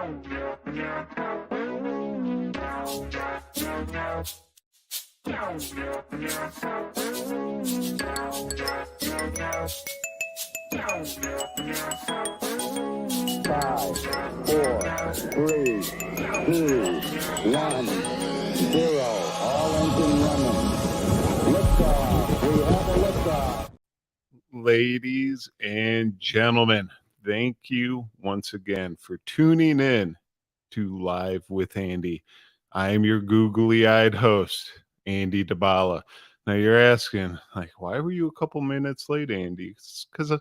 Five, four, three, two, one, zero. All engine running. Liftoff. We have a liftoff. Ladies and gentlemen, thank you once again for tuning in to Live with Andy. I am your googly-eyed host, Andy Dybala. Now you're asking, like, why were you a couple minutes late, Andy? It's because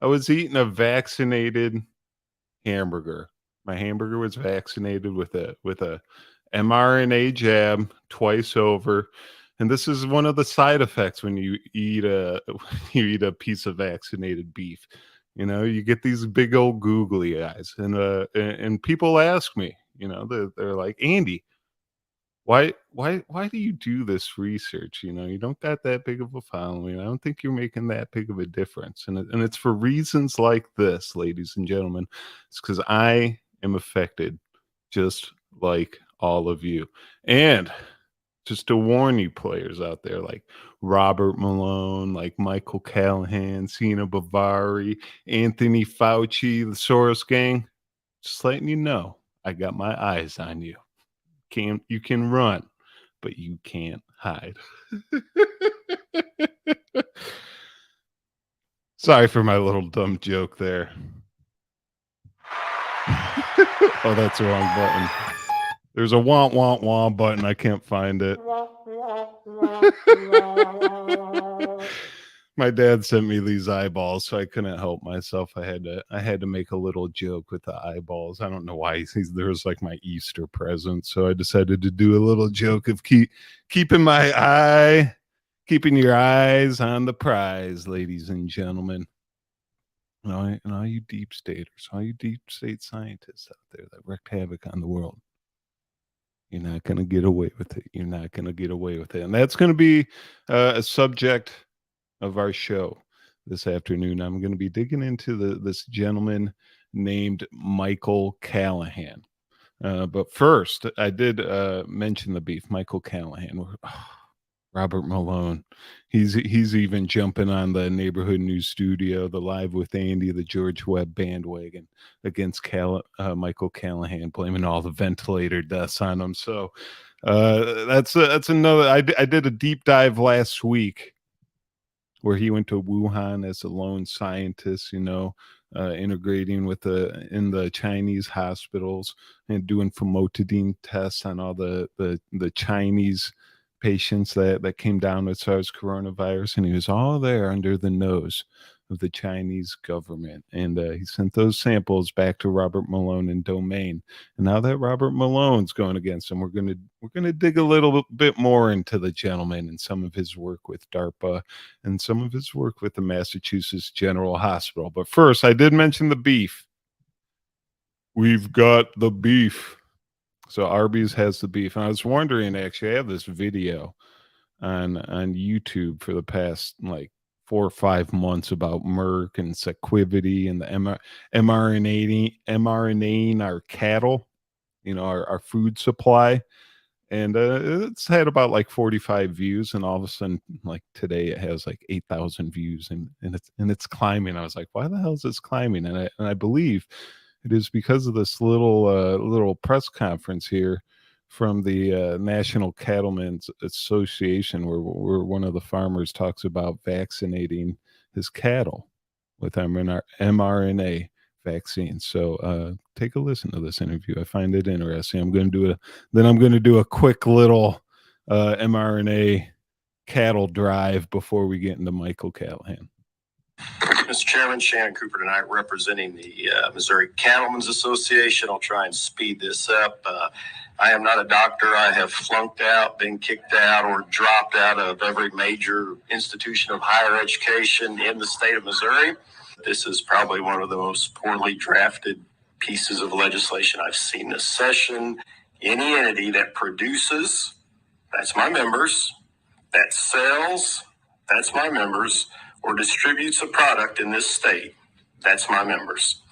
I was eating a vaccinated hamburger. My hamburger was vaccinated with a mRNA jab twice over. And this is one of the side effects when you eat a piece of vaccinated beef. You know, you get these big old googly eyes, and people ask me, you know, they're like, Andy, why do you do this research? You know, you don't got that big of a following. I don't think you're making that big of a difference. And it's for reasons like this, ladies and gentlemen. It's because I am affected just like all of you. And just to warn you players out there like Robert Malone, like Michael Callahan, Sina Bavari, Anthony Fauci, the Soros gang, just letting you know, I got my eyes on you. You can run, but you can't hide. Sorry for my little dumb joke there. Oh, that's the wrong button. There's a wah wah wah button. I can't find it. My dad sent me these eyeballs, so I couldn't help myself. I had to make a little joke with the eyeballs. I don't know why. There was like my Easter present, so I decided to do a little joke of keeping your eyes on the prize, ladies and gentlemen. And all you deep staters, all you deep state scientists out there that wreaked havoc on the world. You're not going to get away with it. You're not going to get away with it. And that's going to be a subject of our show this afternoon. I'm going to be digging into this gentleman named Michael Callahan. But first, I did mention the beef. Michael Callahan. Robert Malone. He's even jumping on the Neighborhood News Studio, the Live with Andy, the George Webb bandwagon against Michael Callahan, blaming all the ventilator deaths on him. So that's another. I did a deep dive last week where he went to Wuhan as a lone scientist, you know, integrating in the Chinese hospitals and doing famotidine tests on all the Chinese patients that came down with SARS coronavirus, and he was all there under the nose of the Chinese government. And he sent those samples back to Robert Malone and Domain. And now that Robert Malone's going against him, we're gonna dig a little bit more into the gentleman and some of his work with DARPA and some of his work with the Massachusetts General Hospital. But first, I did mention the beef. We've got the beef. So Arby's has the beef. And I was wondering, actually, I have this video on YouTube for the past like 4 or 5 months about Merck and Sequivity and the mRNA our cattle, you know, our food supply. And it's had about like 45 views, and all of a sudden, like today, it has like 8,000 views, and it's climbing. I was like, why the hell is this climbing? And I believe it is because of this little press conference here from the National Cattlemen's Association, where one of the farmers talks about vaccinating his cattle with mRNA vaccine. So take a listen to this interview. I find it interesting. I'm going to do a quick little mRNA cattle drive before we get into Michael Callahan. Mr. Chairman, Shannon Cooper tonight representing the Missouri Cattlemen's Association. I'll try and speed this up. I am not a doctor. I have flunked out, been kicked out, or dropped out of every major institution of higher education in the state of Missouri. This is probably one of the most poorly drafted pieces of legislation I've seen this session. Any entity that produces, that's my members, that sells, that's my members, or distributes a product in this state, that's my members.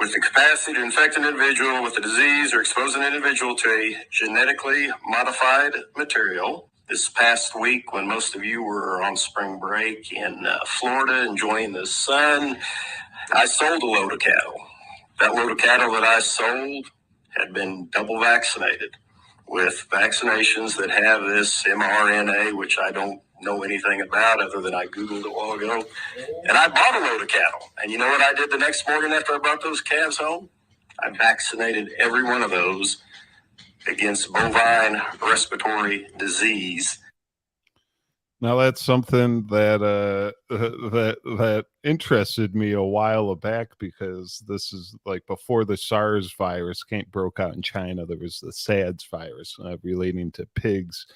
with the capacity to infect an individual with a disease or expose an individual to a genetically modified material. This past week, when most of you were on spring break in Florida enjoying the sun, I sold a load of cattle. That load of cattle that I sold had been double vaccinated with vaccinations that have this mRNA, which I don't know anything about other than I Googled it a while ago. And I bought a load of cattle. And you know what I did the next morning after I brought those calves home? I vaccinated every one of those against bovine respiratory disease. Now that's something that that interested me a while back, because this is like before the SARS virus broke out in China. There was the SARS virus relating to pigs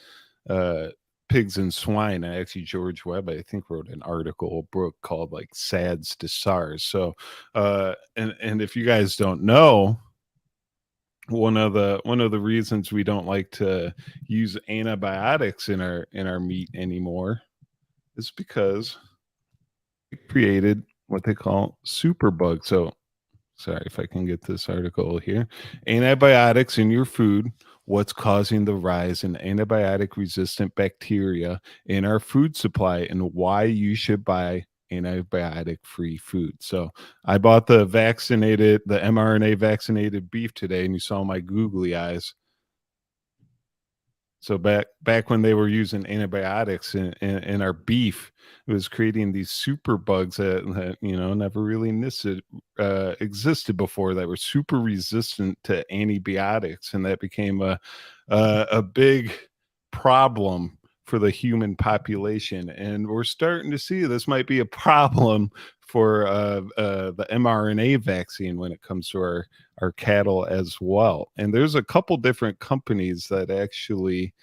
and swine. And actually, George Webb, I think, wrote an article, a book called like SADS to SARS. So, and if you guys don't know, one of the reasons we don't like to use antibiotics in our meat anymore is because it created what they call superbugs. So, sorry if I can get this article here. Antibiotics in your food. What's causing the rise in antibiotic resistant bacteria in our food supply, and why you should buy antibiotic free food. So I bought the mRNA vaccinated beef today, and you saw my googly eyes. So back when they were using antibiotics in our beef, it was creating these super bugs that never really existed before, that were super resistant to antibiotics, and that became a big problem for the human population. And we're starting to see this might be a problem for the mRNA vaccine when it comes to our cattle as well. And there's a couple different companies that actually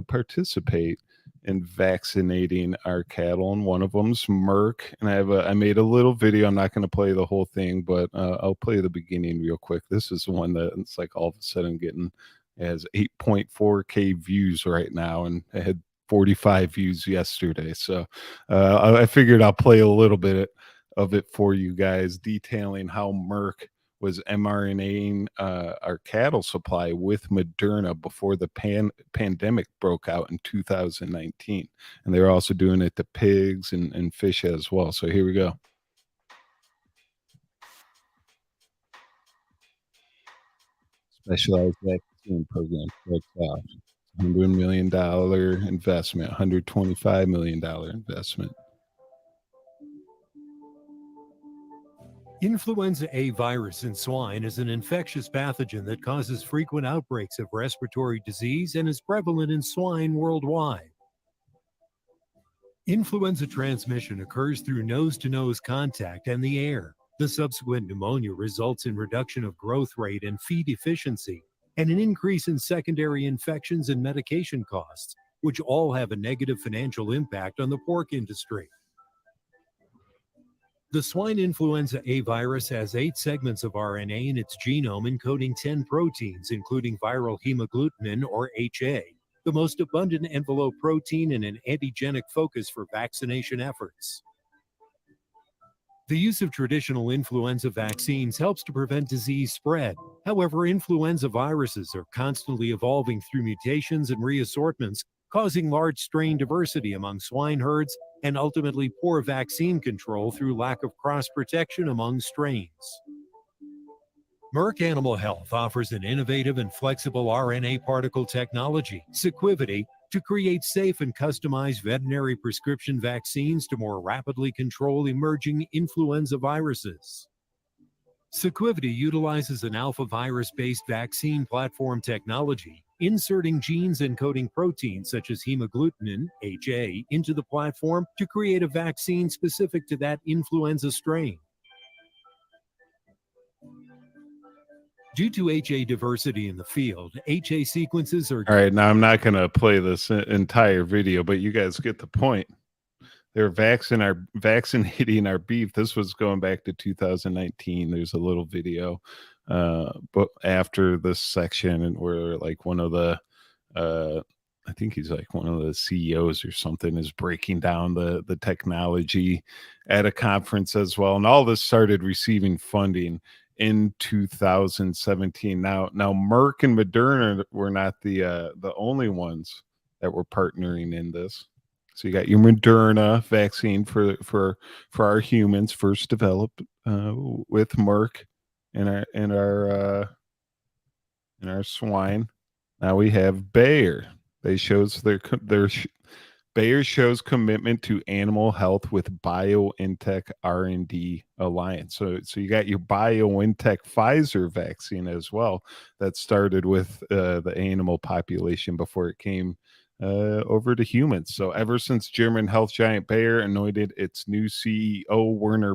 participate in vaccinating our cattle, and one of them's Merck. And I made a little video. I'm not going to play the whole thing, but I'll play the beginning real quick. This is the one that it's like all of a sudden has 8.4K views right now, and it had 45 views yesterday. So I figured I'll play a little bit of it for you guys, detailing how Merck was mRNAing our cattle supply with Moderna before the pandemic broke out in 2019. And they were also doing it to pigs and fish as well. So here we go. Specialized vaccine program starts off. $100 million investment, $125 million investment. Influenza A virus in swine is an infectious pathogen that causes frequent outbreaks of respiratory disease and is prevalent in swine worldwide. Influenza transmission occurs through nose-to-nose contact and the air. The subsequent pneumonia results in reduction of growth rate and feed efficiency, and an increase in secondary infections and medication costs, which all have a negative financial impact on the pork industry. The swine influenza A virus has 8 segments of RNA in its genome encoding 10 proteins, including viral hemagglutinin, or HA, the most abundant envelope protein and an antigenic focus for vaccination efforts. The use of traditional influenza vaccines helps to prevent disease spread. However, influenza viruses are constantly evolving through mutations and reassortments, causing large strain diversity among swine herds and ultimately poor vaccine control through lack of cross-protection among strains. Merck Animal Health offers an innovative and flexible RNA particle technology, Sequivity, to create safe and customized veterinary prescription vaccines to more rapidly control emerging influenza viruses. Sequivity utilizes an alpha virus-based vaccine platform technology, inserting genes encoding proteins such as hemagglutinin, HA, into the platform to create a vaccine specific to that influenza strain. Due to HA diversity in the field, HA sequences are... All right, now I'm not going to play this entire video, but you guys get the point. They're vaccinating our beef. This was going back to 2019. There's a little video but after this section, and where like one of the I think he's like one of the CEOs or something is breaking down the technology at a conference as well. And all this started receiving funding in 2017. Now Merck and Moderna were not the only ones that were partnering in this. So you got your Moderna vaccine for our humans, first developed with Merck and our swine. Now we have Bayer. They shows Bayer shows commitment to animal health with BioNTech R&D alliance. So you got your BioNTech Pfizer vaccine as well that started with the animal population before it came over to humans. So ever since German health giant Bayer anointed its new CEO Werner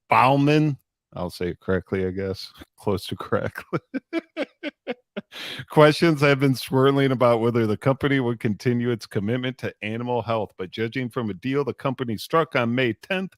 Baumann, I'll say it correctly, I guess, close to correctly. Questions have been swirling about whether the company would continue its commitment to animal health, but judging from a deal the company struck on May 10th,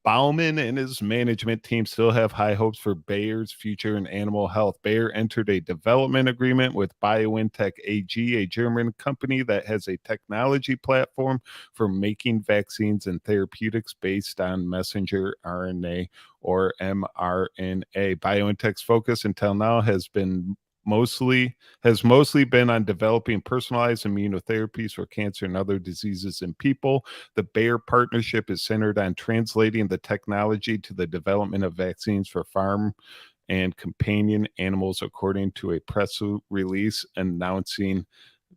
Baumann and his management team still have high hopes for Bayer's future in animal health. Bayer entered a development agreement with BioNTech AG, a German company that has a technology platform for making vaccines and therapeutics based on messenger RNA or mRNA. BioNTech's focus until now has mostly been on developing personalized immunotherapies for cancer and other diseases in people. The Bayer partnership is centered on translating the technology to the development of vaccines for farm and companion animals, according to a press release announcing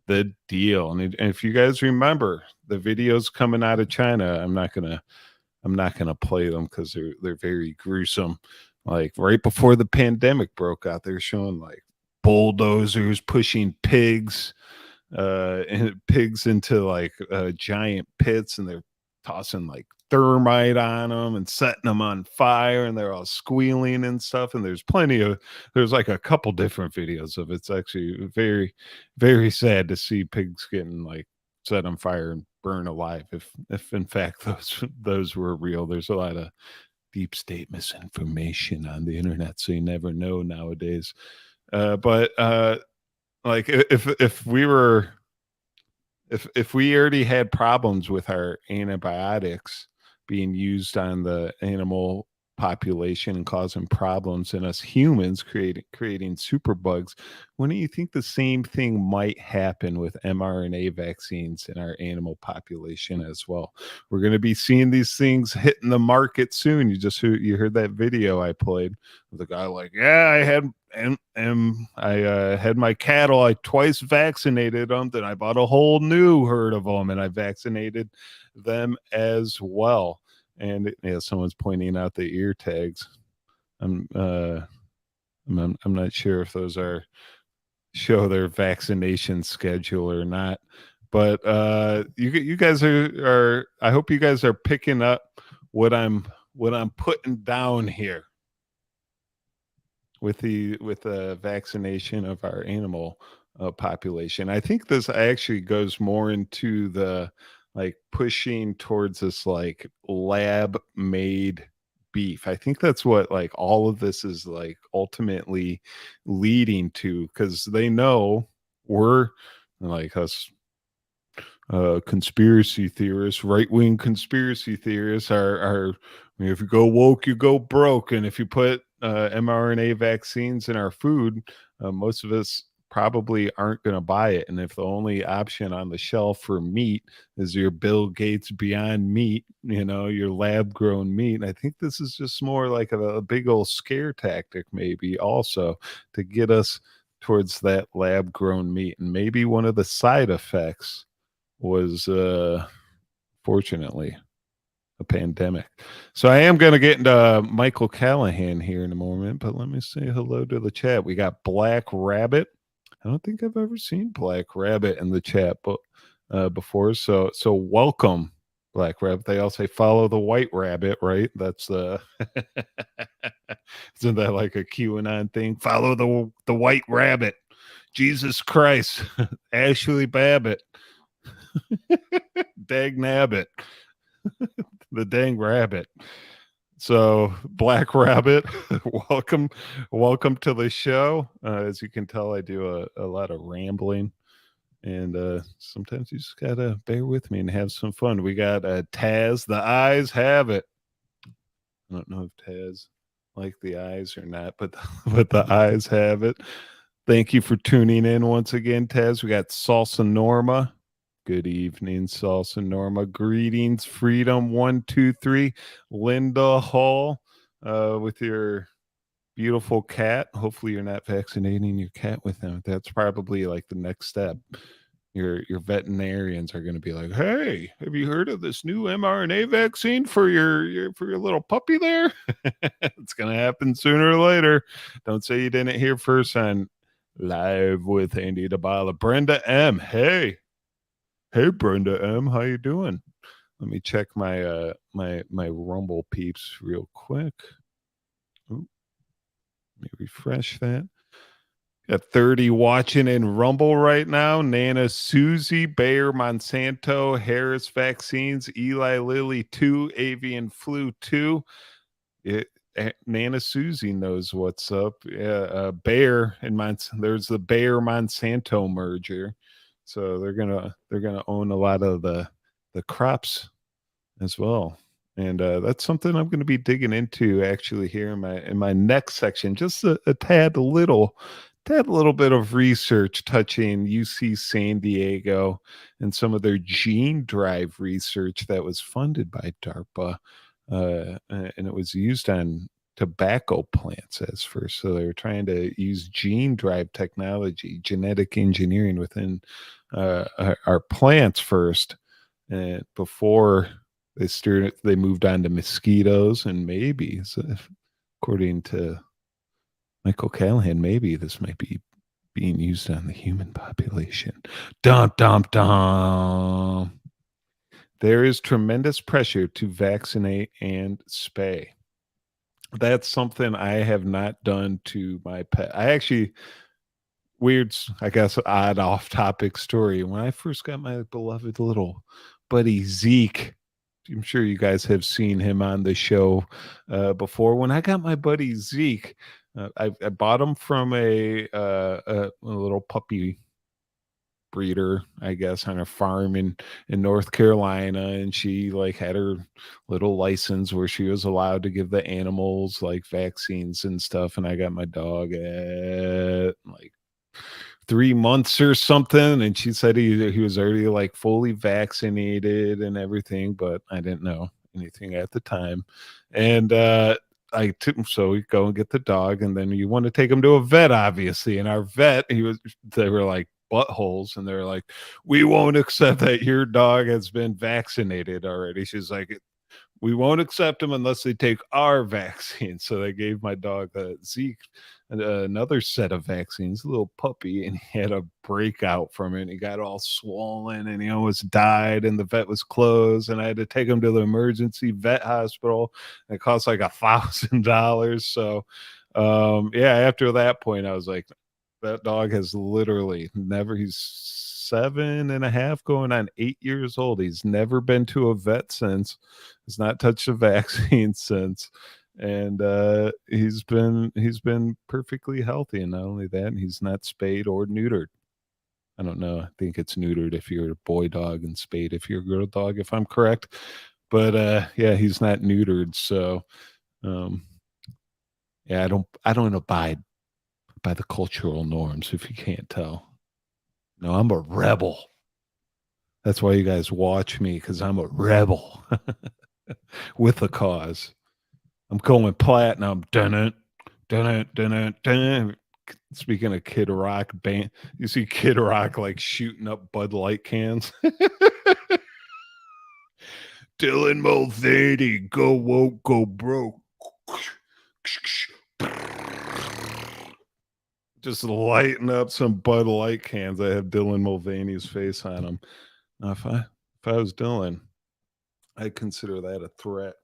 the deal. And if you guys remember the videos coming out of China, I'm not gonna play them because they're very gruesome. Like right before the pandemic broke out, they're showing like bulldozers pushing pigs into like giant pits, and they're tossing like thermite on them and setting them on fire, and they're all squealing and stuff. And there's like a couple different videos of it. It's actually very, very sad to see pigs getting like set on fire and burn alive, if in fact those were real. There's a lot of deep state misinformation on the internet, so you never know nowadays. But like if we already had problems with our antibiotics being used on the animal population and causing problems in us humans, creating superbugs, wouldn't you think the same thing might happen with mRNA vaccines in our animal population as well? We're going to be seeing these things hitting the market soon. You heard that video I played with the guy like, yeah, I had my cattle, I twice vaccinated them, then I bought a whole new herd of them and I vaccinated them as well. And someone's pointing out the ear tags. I'm not sure if those show their vaccination schedule or not, but you guys are I hope you guys are picking up what I'm putting down here with the vaccination of our animal population. I think this actually goes more into the like pushing towards this like lab made beef. I think that's what like all of this is like ultimately leading to, because they know we're like us conspiracy theorists, right-wing conspiracy theorists are if you go woke, you go broke. And if you put mRNA vaccines in our food, most of us probably aren't going to buy it. And if the only option on the shelf for meat is your Bill Gates Beyond Meat, your lab grown meat, I think this is just more like a big old scare tactic, maybe also to get us towards that lab grown meat. And maybe one of the side effects was fortunately a pandemic. So I am going to get into Michael Callahan here in a moment, but let me say hello to the chat. We got Black Rabbit. I don't think I've ever seen Black Rabbit in the chat before. So welcome, Black Rabbit. They all say follow the White Rabbit, right? That's isn't that like a QAnon thing? Follow the White Rabbit. Jesus Christ. Ashley Babbitt. Dag Nabbit. The dang rabbit. So Black Rabbit, welcome to the show. As you can tell, I do a lot of rambling, and sometimes you just gotta bear with me and have some fun. We got Taz, the eyes have it. I don't know if Taz like the eyes or not, but but the eyes have it. Thank you for tuning in once again, Taz. We got Salsa Norma. Good evening, Salsa Norma. Greetings, Freedom 123. Linda Hall, with your beautiful cat. Hopefully, you're not vaccinating your cat with them. That's probably like the next step. Your veterinarians are going to be like, "Hey, have you heard of this new mRNA vaccine for your little puppy there?" It's going to happen sooner or later. Don't say you didn't hear first on Live with Andy Dybala. Brenda M. Hey, Brenda M. How you doing? Let me check my my Rumble peeps real quick. Ooh, let me refresh that. Got 30 watching in Rumble right now. Nana Susie, Bayer Monsanto, Harris Vaccines, Eli Lilly 2, Avian Flu 2. Nana Susie knows what's up. Yeah, Bayer and there's the Bayer Monsanto merger. So they're gonna own a lot of the crops as well. And that's something I'm going to be digging into actually here in my next section. Just a tad little bit of research touching UC San Diego and some of their gene drive research that was funded by DARPA, and it was used on tobacco plants as first. So they were trying to use gene drive technology, genetic engineering within our plants first, and before they moved on to mosquitoes, and maybe, so according to Michael Callahan, maybe this might be being used on the human population. Dum dum dum. There is tremendous pressure to vaccinate and spay. That's something I have not done to my pet. I actually, I guess, odd off-topic story. When I first got my beloved little buddy Zeke, I'm sure you guys have seen him on the show before. When I got my buddy Zeke, I bought him from a little puppy breeder, I guess, on a farm in North Carolina, and she like had her little license where she was allowed to give the animals like vaccines and stuff. And I got my dog at like 3 months or something, and she said he was already like fully vaccinated and everything, but I didn't know anything at the time. And I took him, so we go and get the dog, and then you want to take him to a vet, obviously. And our vet, they were like buttholes, and they're like, "We won't accept that your dog has been vaccinated already." She's like, "We won't accept them unless they take our vaccine." So they gave my dog Zeke another set of vaccines, a little puppy, and he had a breakout from it. And he got all swollen, and he almost died, and the vet was closed, and I had to take him to the emergency vet hospital. It cost like $1,000. So yeah, after that point, I was like, that dog has literally never, he's 7.5 going on 8 years old. He's never been to a vet since. He's not touched a vaccine since, and he's been perfectly healthy. And not only that, he's not spayed or neutered. I don't know. I think it's neutered if you're a boy dog and spayed if you're a girl dog, if I'm correct. But yeah, he's not neutered. So yeah, I don't abide by the cultural norms, if you can't tell. No, I'm a rebel. That's why you guys watch me, because I'm a rebel with a cause. I'm going platinum. Dun it, dun it, dun it, dun it. Speaking of Kid Rock band, you see Kid Rock like shooting up Bud Light cans. Dylan Mulvaney, go woke, go broke. Just lighting up some Bud Light cans that have Dylan Mulvaney's face on them. Now, if I was Dylan, I'd consider that a threat.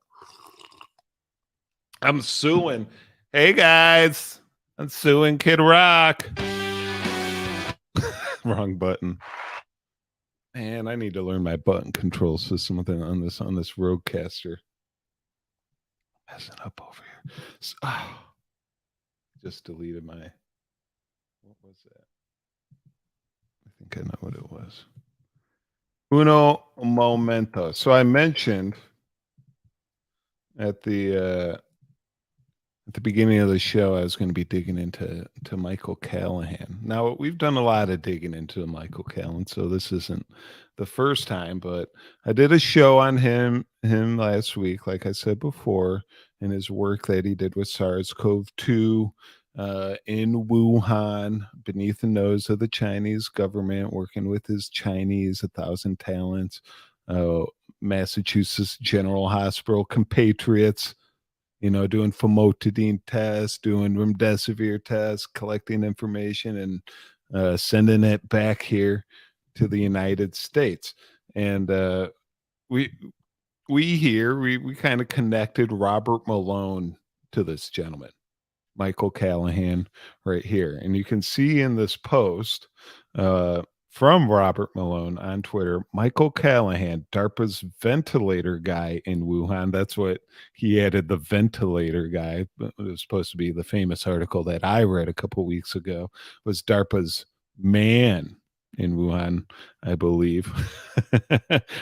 I'm suing. Hey guys, I'm suing Kid Rock. Wrong button. Man, I need to learn my button control system on this Rodecaster. Messing up over here. So, just deleted my. What was that? I think I know what it was. Uno momento. So I mentioned at the at the beginning of the show, I was going to be digging into Michael Callahan. Now, we've done a lot of digging into Michael Callahan, so this isn't the first time, but I did a show on him last week, like I said before, and his work that he did with SARS-CoV-2 in Wuhan, beneath the nose of the Chinese government, working with his Chinese 1,000 talents, Massachusetts General Hospital compatriots, doing famotidine tests, doing remdesivir tests, collecting information, and sending it back here to the United States. And we kind of connected Robert Malone to this gentleman, Michael Callahan, right here. And you can see in this post from Robert Malone on Twitter, Michael Callahan, DARPA's ventilator guy in Wuhan. That's what he added, the ventilator guy. It was supposed to be the famous article that I read a couple weeks ago, was DARPA's man in Wuhan, I believe,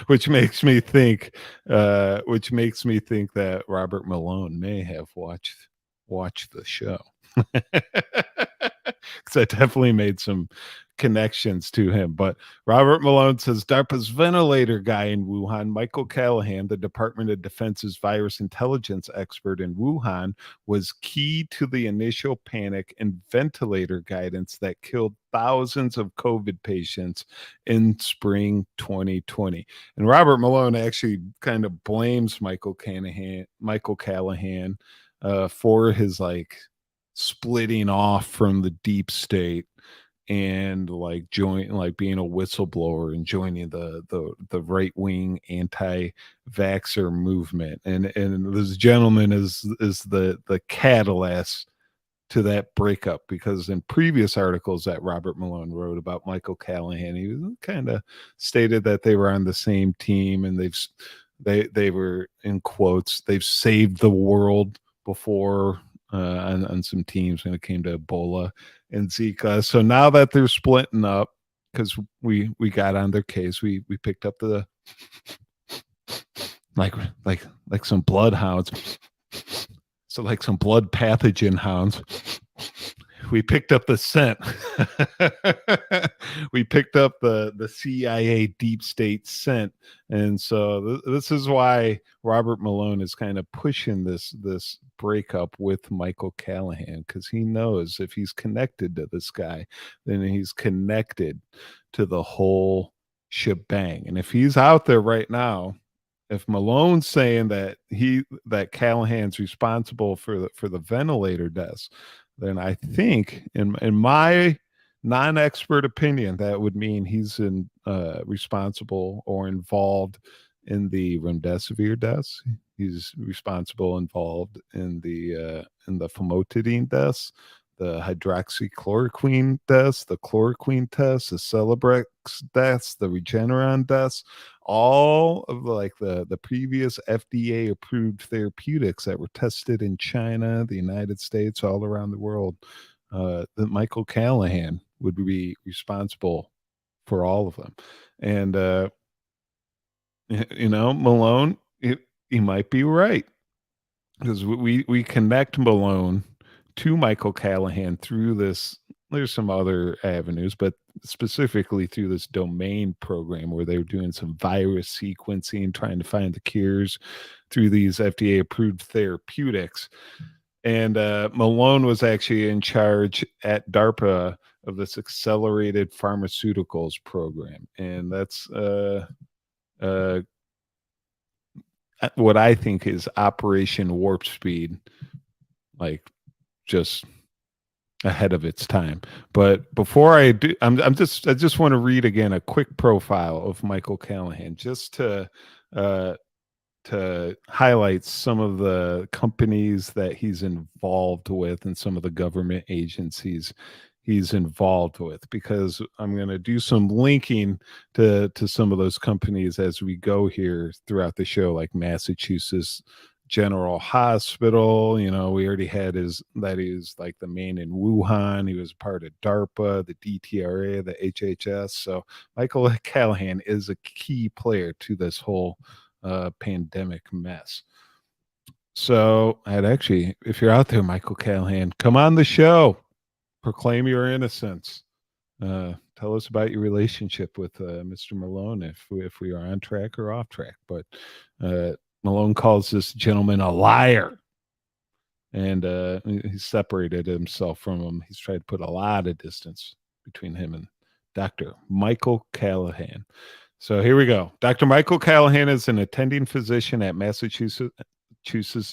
which makes me think that Robert Malone may have watched the show. Because I definitely made some connections to him. But Robert Malone says DARPA's ventilator guy in Wuhan, Michael Callahan, the Department of Defense's virus intelligence expert in Wuhan, was key to the initial panic and ventilator guidance that killed thousands of COVID patients in spring 2020. And Robert Malone actually kind of blames Michael Callahan for his splitting off from the deep state and being a whistleblower and joining the right-wing anti-vaxxer movement. And this gentleman is the catalyst to that breakup, because in previous articles that Robert Malone wrote about Michael Callahan, he kind of stated that they were on the same team, and they were, in quotes, they've saved the world before on some teams when it came to Ebola and Zika. So now that they're splitting up, because we got on their case, we picked up the like some bloodhounds. So like some blood pathogen hounds, we picked up the scent. We picked up the CIA deep state scent. And so this is why Robert Malone is kind of pushing this breakup with Michael Callahan, because he knows if he's connected to this guy, then he's connected to the whole shebang. And if he's out there right now, if Malone's saying that Callahan's responsible for the ventilator deaths, then I think, in my non-expert opinion, that would mean he's responsible or involved in the remdesivir deaths. He's involved in the famotidine deaths, the hydroxychloroquine deaths, the chloroquine tests, the Celebrex deaths, the Regeneron deaths, all of the previous FDA approved therapeutics that were tested in China, the United States, all around the world. That Michael Callahan would be responsible for all of them. And Malone, he might be right, because we connect Malone to Michael Callahan through this. There's some other avenues, but specifically through this domain program where they were doing some virus sequencing, trying to find the cures through these FDA approved therapeutics. And Malone was actually in charge at DARPA of this accelerated pharmaceuticals program. And that's what I think is Operation Warp Speed, just ahead of its time. But before I do, I just want to read again a quick profile of Michael Callahan, just to highlight some of the companies that he's involved with and some of the government agencies he's involved with, because I'm going to do some linking to some of those companies as we go here throughout the show, like Massachusetts General Hospital. We already had he's like the main in Wuhan. He was part of DARPA, the DTRA, the HHS. So Michael Callahan is a key player to this whole pandemic mess. So I'd actually, if you're out there, Michael Callahan, come on the show, proclaim your innocence. Tell us about your relationship with Mr. Malone, if we are on track or off track. But Malone calls this gentleman a liar, and he separated himself from him. He's tried to put a lot of distance between him and Dr. Michael Callahan. So here we go. Dr. Michael Callahan is an attending physician at Massachusetts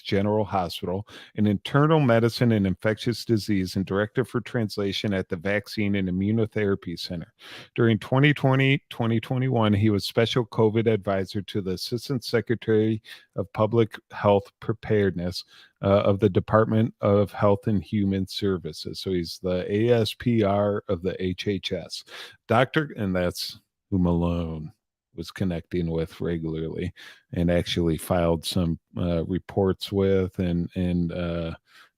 General Hospital, an internal medicine and infectious disease, and director for translation at the Vaccine and Immunotherapy Center. During 2020-2021, he was special COVID advisor to the Assistant Secretary of Public Health Preparedness of the Department of Health and Human Services. So he's the ASPR of the HHS. And that's who Malone was connecting with regularly, and actually filed some reports with and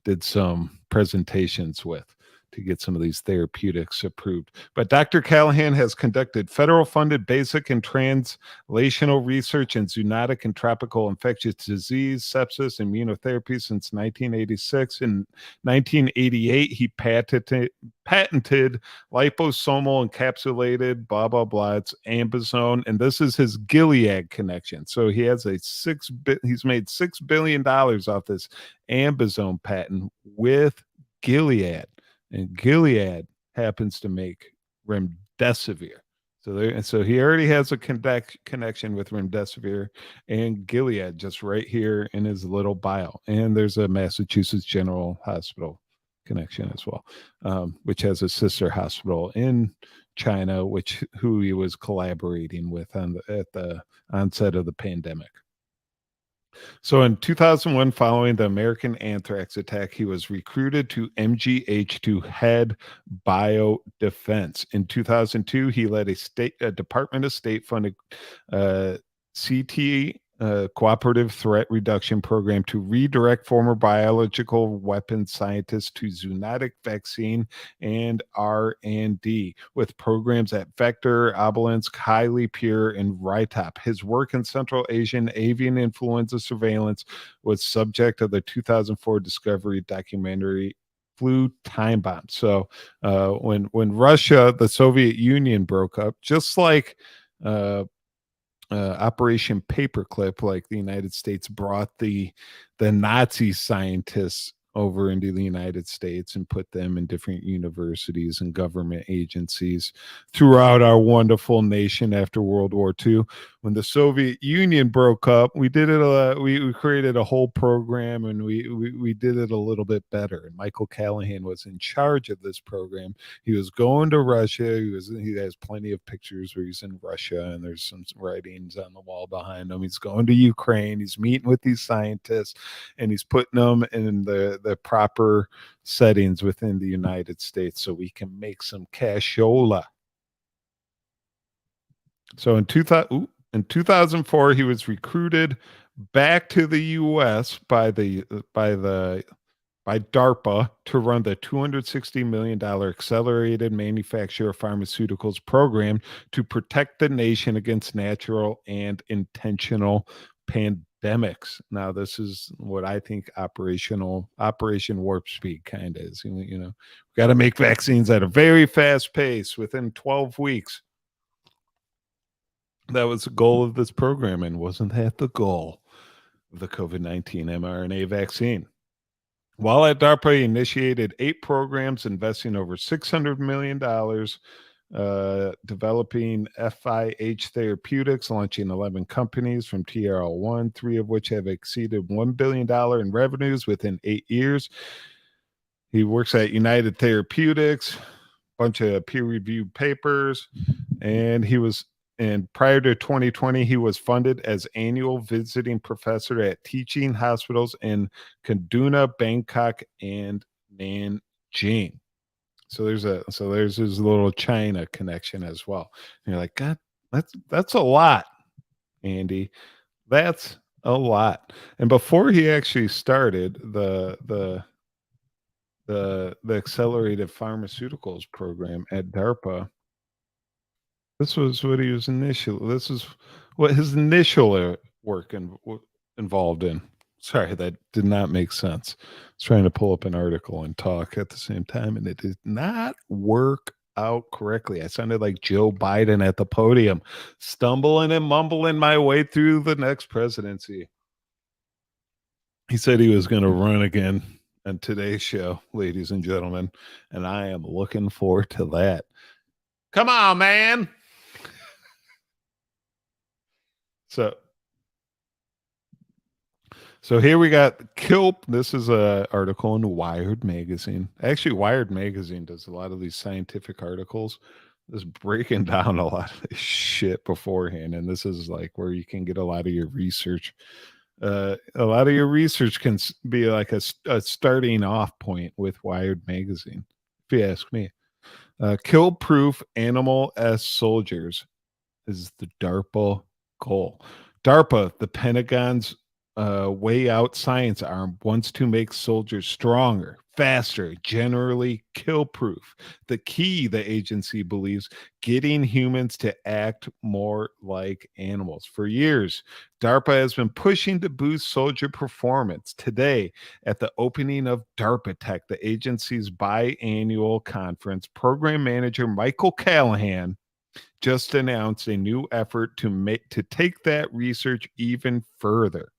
did some presentations with to get some of these therapeutics approved. But Dr. Callahan has conducted federal funded basic and translational research in zoonotic and tropical infectious disease, sepsis, and immunotherapy since 1986. In 1988, he patented liposomal encapsulated blah blah blah. It's Ambizone, and this is his Gilead connection. So he has he's made $6 billion off this Ambizone patent with Gilead, and Gilead happens to make remdesivir. So he already has a connection with remdesivir and Gilead just right here in his little bio. And there's a Massachusetts General Hospital connection as well, which has a sister hospital in China, who he was collaborating with at the onset of the pandemic. So in 2001, following the American anthrax attack, he was recruited to MGH to head biodefense. In 2002, he led a Department of State funded CT cooperative threat reduction program to redirect former biological weapons scientists to zoonotic vaccine and R&D with programs at Vector, Obelisc, Highly Pure, and Rytop. His work in Central Asian avian influenza surveillance was subject of the 2004 Discovery documentary Flu Time Bomb. So when Russia, the Soviet Union, broke up, just like Operation Paperclip, like the United States brought the Nazi scientists over into the United States and put them in different universities and government agencies throughout our wonderful nation after World War II. When the Soviet Union broke up, we did it. We created a whole program, and we did it a little bit better. And Michael Callahan was in charge of this program. He was going to Russia. He has plenty of pictures where he's in Russia, and there's some writings on the wall behind him. He's going to Ukraine. He's meeting with these scientists, and he's putting them in the proper settings within the United States so we can make some cashola. So in 2004, he was recruited back to the U.S. by DARPA to run the $260 million Accelerated Manufacture of Pharmaceuticals program to protect the nation against natural and intentional pandemics. Now, this is what I think Operation Warp Speed kind of is. We've got to make vaccines at a very fast pace within 12 weeks. That was the goal of this program, and wasn't that the goal of the COVID-19 mRNA vaccine? While at DARPA, he initiated 8 programs, investing over $600 million, developing FIH therapeutics, launching 11 companies from TRL1, 3 of which have exceeded $1 billion in revenues within 8 years. He works at United Therapeutics, a bunch of peer-reviewed papers, and prior to 2020, he was funded as annual visiting professor at teaching hospitals in Kaduna, Bangkok, and Nanjing. So there's his little China connection as well. And you're like, God, that's a lot, Andy. That's a lot. And before he actually started the Accelerated Pharmaceuticals program at DARPA, this is what his initial work involved in. Sorry, that did not make sense. I was trying to pull up an article and talk at the same time, and it did not work out correctly. I sounded like Joe Biden at the podium, stumbling and mumbling my way through the next presidency. He said he was going to run again on today's show, ladies and gentlemen, and I am looking forward to that. Come on, man. So here we got Kilp. This is a article in Wired magazine. Actually, Wired magazine does a lot of these scientific articles, just breaking down a lot of this shit beforehand. And this is like where you can get a lot of your research. A lot of your research can be like a starting off point with Wired magazine, if you ask me. Kill-proof animal as soldiers is the DARPA goal. DARPA, the Pentagon's way out science arm, wants to make soldiers stronger, faster, generally kill proof. The key, the agency believes, getting humans to act more like animals. For years, DARPA has been pushing to boost soldier performance. Today, at the opening of DARPA Tech, the agency's biannual conference, program manager Michael Callahan just announced a new effort to take that research even further.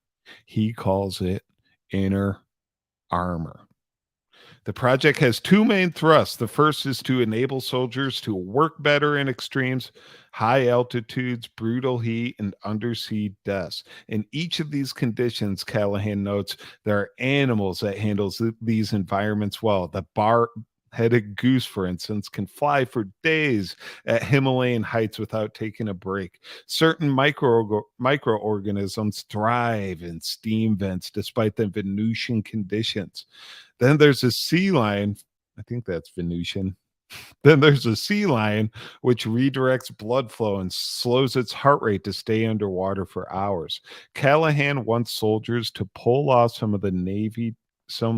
He calls it inner armor. The project has two main thrusts. The first is to enable soldiers to work better in extremes, high altitudes, brutal heat, and undersea deaths. In each of these conditions, Callahan notes, there are animals that handle these environments well. The bar-headed goose, for instance, can fly for days at Himalayan heights without taking a break. Certain microorganisms thrive in steam vents despite the Venusian conditions. Then there's a sea lion. I think that's Venusian. Then there's a sea lion, which redirects blood flow and slows its heart rate to stay underwater for hours. Callahan wants soldiers to pull off some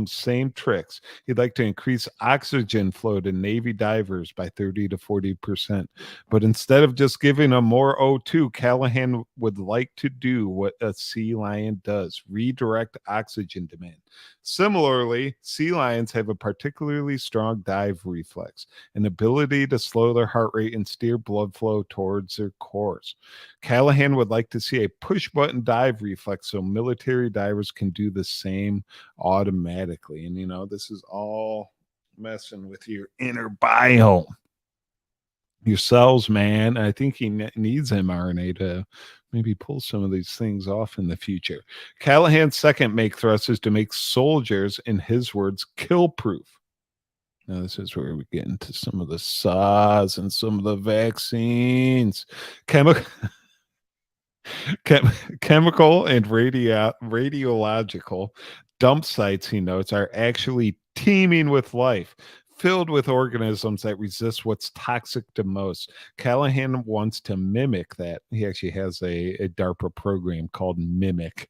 same tricks. He'd like to increase oxygen flow to Navy divers by 30 to 40%. But instead of just giving them more O2, Callahan would like to do what a sea lion does, redirect oxygen demand. Similarly, sea lions have a particularly strong dive reflex, an ability to slow their heart rate and steer blood flow towards their cores. Callahan would like to see a push-button dive reflex so military divers can do the same automatically. And, this is all messing with your inner biome. Your cells, man. I think he needs mRNA to maybe pull some of these things off in the future. Callahan's second make thrust is to make soldiers, in his words, kill proof. Now, this is where we get into some of the SARS and some of the vaccines. Chemical and radiological dump sites, he notes, are actually teeming with life, filled with organisms that resist what's toxic to most. Callahan wants to mimic that. He actually has a DARPA program called Mimic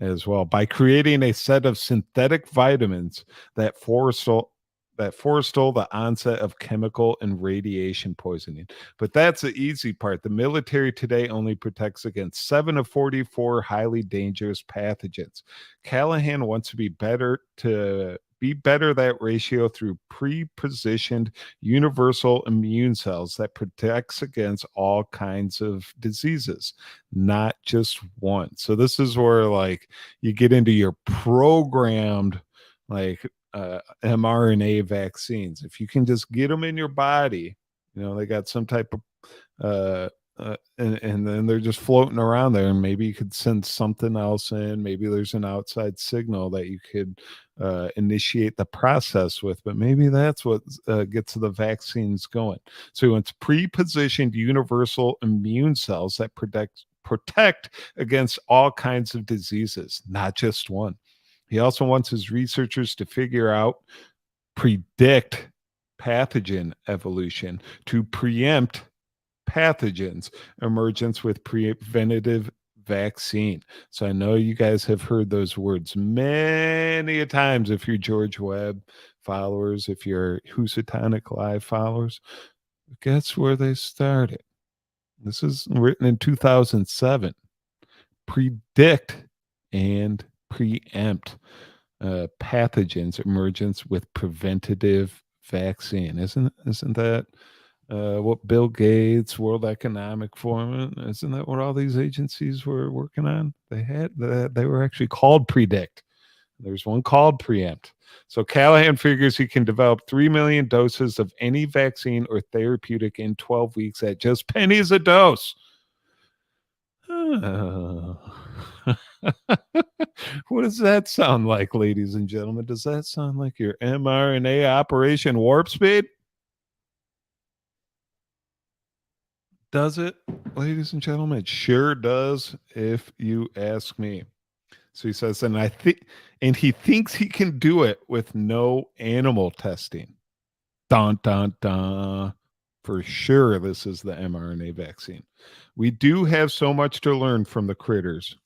as well, by creating a set of synthetic vitamins that forestall the onset of chemical and radiation poisoning. But that's the easy part. The military today only protects against 7 of 44 highly dangerous pathogens. Callahan wants to be better that ratio through pre-positioned universal immune cells that protects against all kinds of diseases, not just one. So this is where you get into your programmed mRNA vaccines. If you can just get them in your body, they got some type of and then they're just floating around there, and maybe you could send something else in. Maybe there's an outside signal that you could initiate the process with, but maybe that's what gets the vaccines going. So he wants pre-positioned universal immune cells that protect against all kinds of diseases, not just one. He also wants his researchers to predict pathogen evolution, to preempt pathogens emergence with preventative vaccine. So I know you guys have heard those words many times if you're George Webb followers, if you're Housatonic Live followers. Guess where they started? This is written in 2007. Predict and preempt pathogens emergence with preventative vaccine. Isn't that what Bill Gates, World Economic Forum, isn't that what all these agencies were working on? They were actually called Predict. There's one called Preempt. So Callahan figures he can develop 3 million doses of any vaccine or therapeutic in 12 weeks at just pennies a dose. What does that sound like, ladies and gentlemen? Does that sound like your mRNA Operation Warp Speed? Does it, ladies and gentlemen? It sure does, if you ask me. So he says, and he thinks he can do it with no animal testing. Dun, dun, dun. For sure, this is the mRNA vaccine. We do have so much to learn from the critters.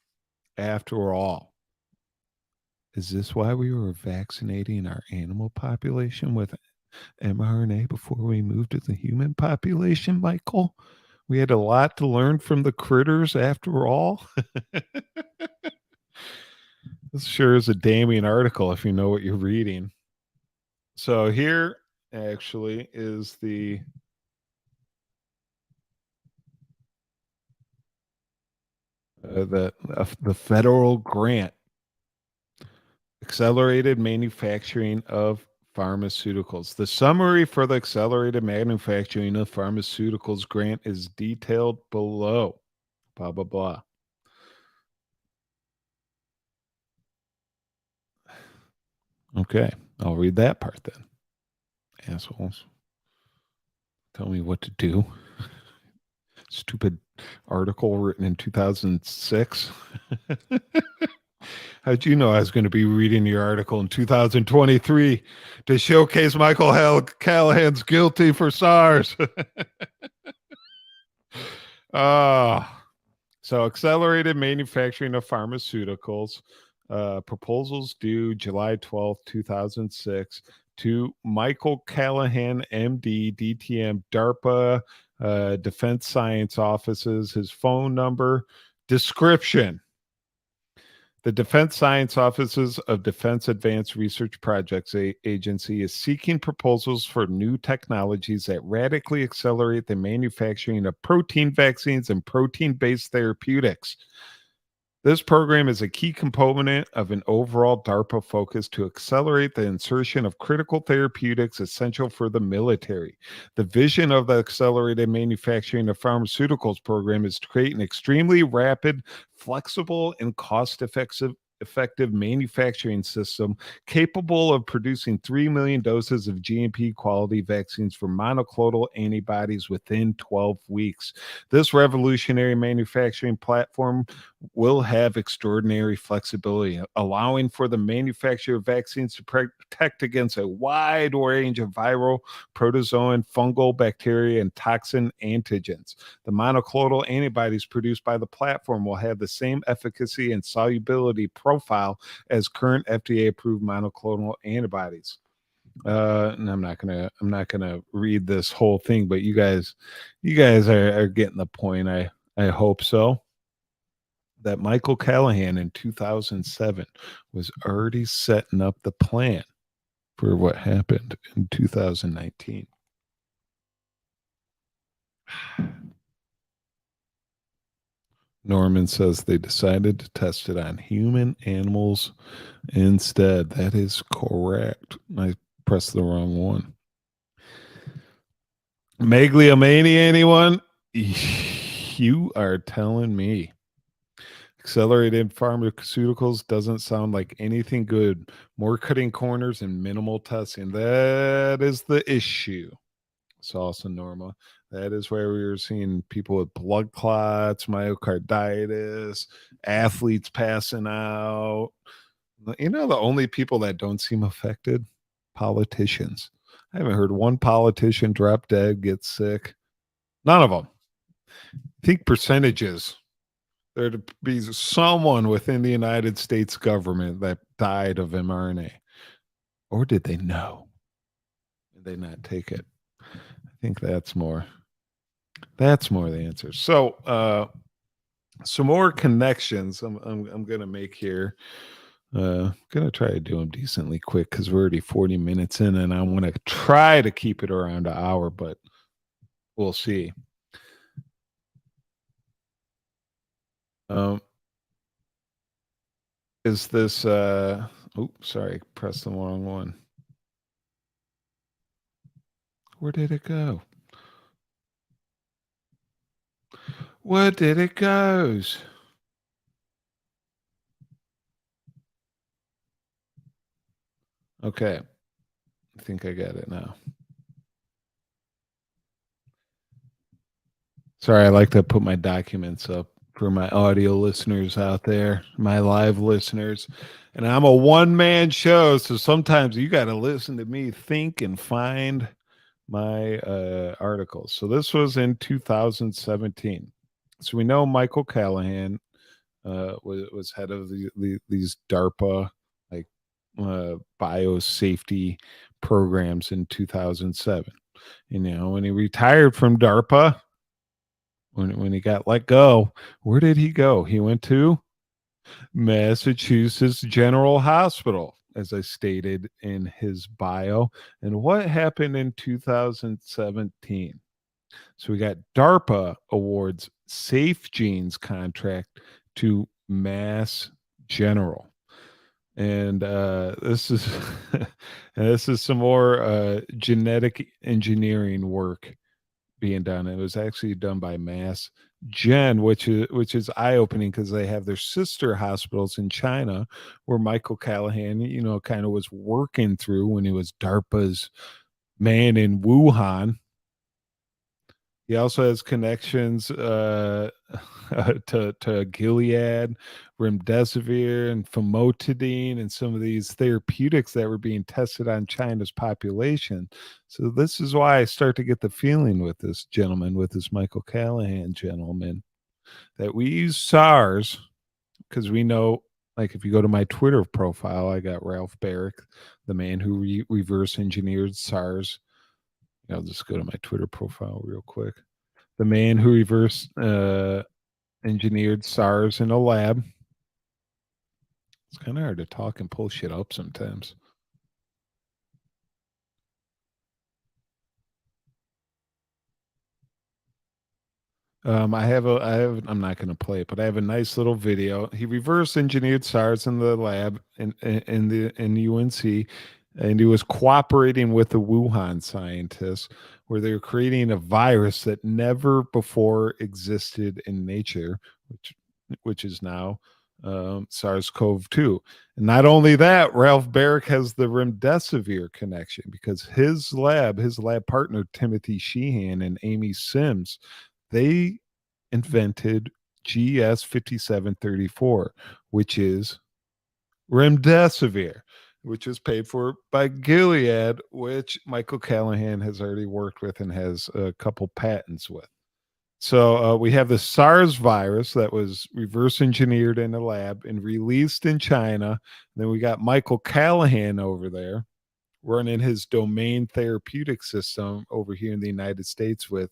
After all, is this why we were vaccinating our animal population with mRNA before we moved to the human population, Michael? We had a lot to learn from the critters after all. This sure is a damning article if you know what you're reading. So here actually is the federal grant, accelerated manufacturing of pharmaceuticals. The summary for the accelerated manufacturing of pharmaceuticals grant is detailed below. Blah, blah, blah. Okay, I'll read that part then. Assholes. Tell me what to do. Stupid article written in 2006. How'd you know I was going to be reading your article in 2023 to showcase Michael Callahan's guilty for SARS? So accelerated manufacturing of pharmaceuticals, proposals due July 12th, 2006 to Michael Callahan, MD, DTM, DARPA, Defense Science Offices, his phone number, description. The Defense Science Offices of Defense Advanced Research Projects Agency is seeking proposals for new technologies that radically accelerate the manufacturing of protein vaccines and protein-based therapeutics. This program is a key component of an overall DARPA focus to accelerate the insertion of critical therapeutics essential for the military. The vision of the accelerated manufacturing of pharmaceuticals program is to create an extremely rapid, flexible, and cost-effective manufacturing system capable of producing 3 million doses of GMP quality vaccines for monoclonal antibodies within 12 weeks. This revolutionary manufacturing platform will have extraordinary flexibility, allowing for the manufacture of vaccines to protect against a wide range of viral, protozoan, fungal, bacteria, and toxin antigens. The monoclonal antibodies produced by the platform will have the same efficacy and solubility profile as current FDA-approved monoclonal antibodies. And I'm not gonna read this whole thing, but you guys are getting the point. I hope so. That Michael Callahan in 2007 was already setting up the plan for what happened in 2019. Norman says they decided to test it on human animals instead. That is correct. I pressed the wrong one. Megalomania, anyone? You are telling me. Accelerated pharmaceuticals doesn't sound like anything good. More cutting corners and minimal testing. That is the issue. Sauce and Norma. That is where we were seeing people with blood clots, myocarditis, athletes passing out. You know, the only people that don't seem affected? Politicians. I haven't heard one politician drop dead, get sick. None of them. I think percentages. There'd be someone within the United States government that died of mRNA. Or did they know? Did they not take it? I think that's more the answer. So some more connections I'm going to make here Gonna try to do them decently quick because we're already 40 minutes in, and I want to try to keep it around an hour, but we'll see. Is this sorry, pressed the wrong one. Where did it go? Where did it go? Okay. I think I got it now. Sorry, I like to put my documents up for my audio listeners out there, my live listeners. And I'm a one-man show, so sometimes you got to listen to me think and find my articles. So this was in 2017. So we know Michael Callahan was head of these DARPA like biosafety programs in 2007. You know, when he retired from DARPA, when he got let go, where did he go? He went to Massachusetts General Hospital, as I stated in his bio. And what happened in 2017? So we got DARPA awards Safe Genes contract to Mass General. And this is this is some more genetic engineering work being done. It was actually done by Mass Gen, which is eye opening because they have their sister hospitals in China, where Michael Callahan, you know, kind of was working through when he was DARPA's man in Wuhan. He also has connections to Gilead, remdesivir, and famotidine, and some of these therapeutics that were being tested on China's population. So this is why I start to get the feeling with this gentleman, with this Michael Callahan gentleman, that we use SARS because we know, like if you go to my Twitter profile, I got Ralph Barrick, the man who reverse engineered SARS. I'll just go to my Twitter profile real quick. The man who reverse engineered SARS in a lab. It's kind of hard to talk and pull shit up sometimes. I'm not going to play it, but I have a nice little video. He reverse engineered SARS in the lab in UNC, and he was cooperating with the Wuhan scientists, where they were creating a virus that never before existed in nature, which is now SARS-CoV-2. And not only that, Ralph Barrick has the remdesivir connection because his lab partner Timothy Sheehan and Amy Sims, they invented GS5734, which is remdesivir, which is paid for by Gilead, which Michael Callahan has already worked with and has a couple patents with. So we have the SARS virus that was reverse engineered in a lab and released in China. Then we got Michael Callahan over there running his domain therapeutic system over here in the United States with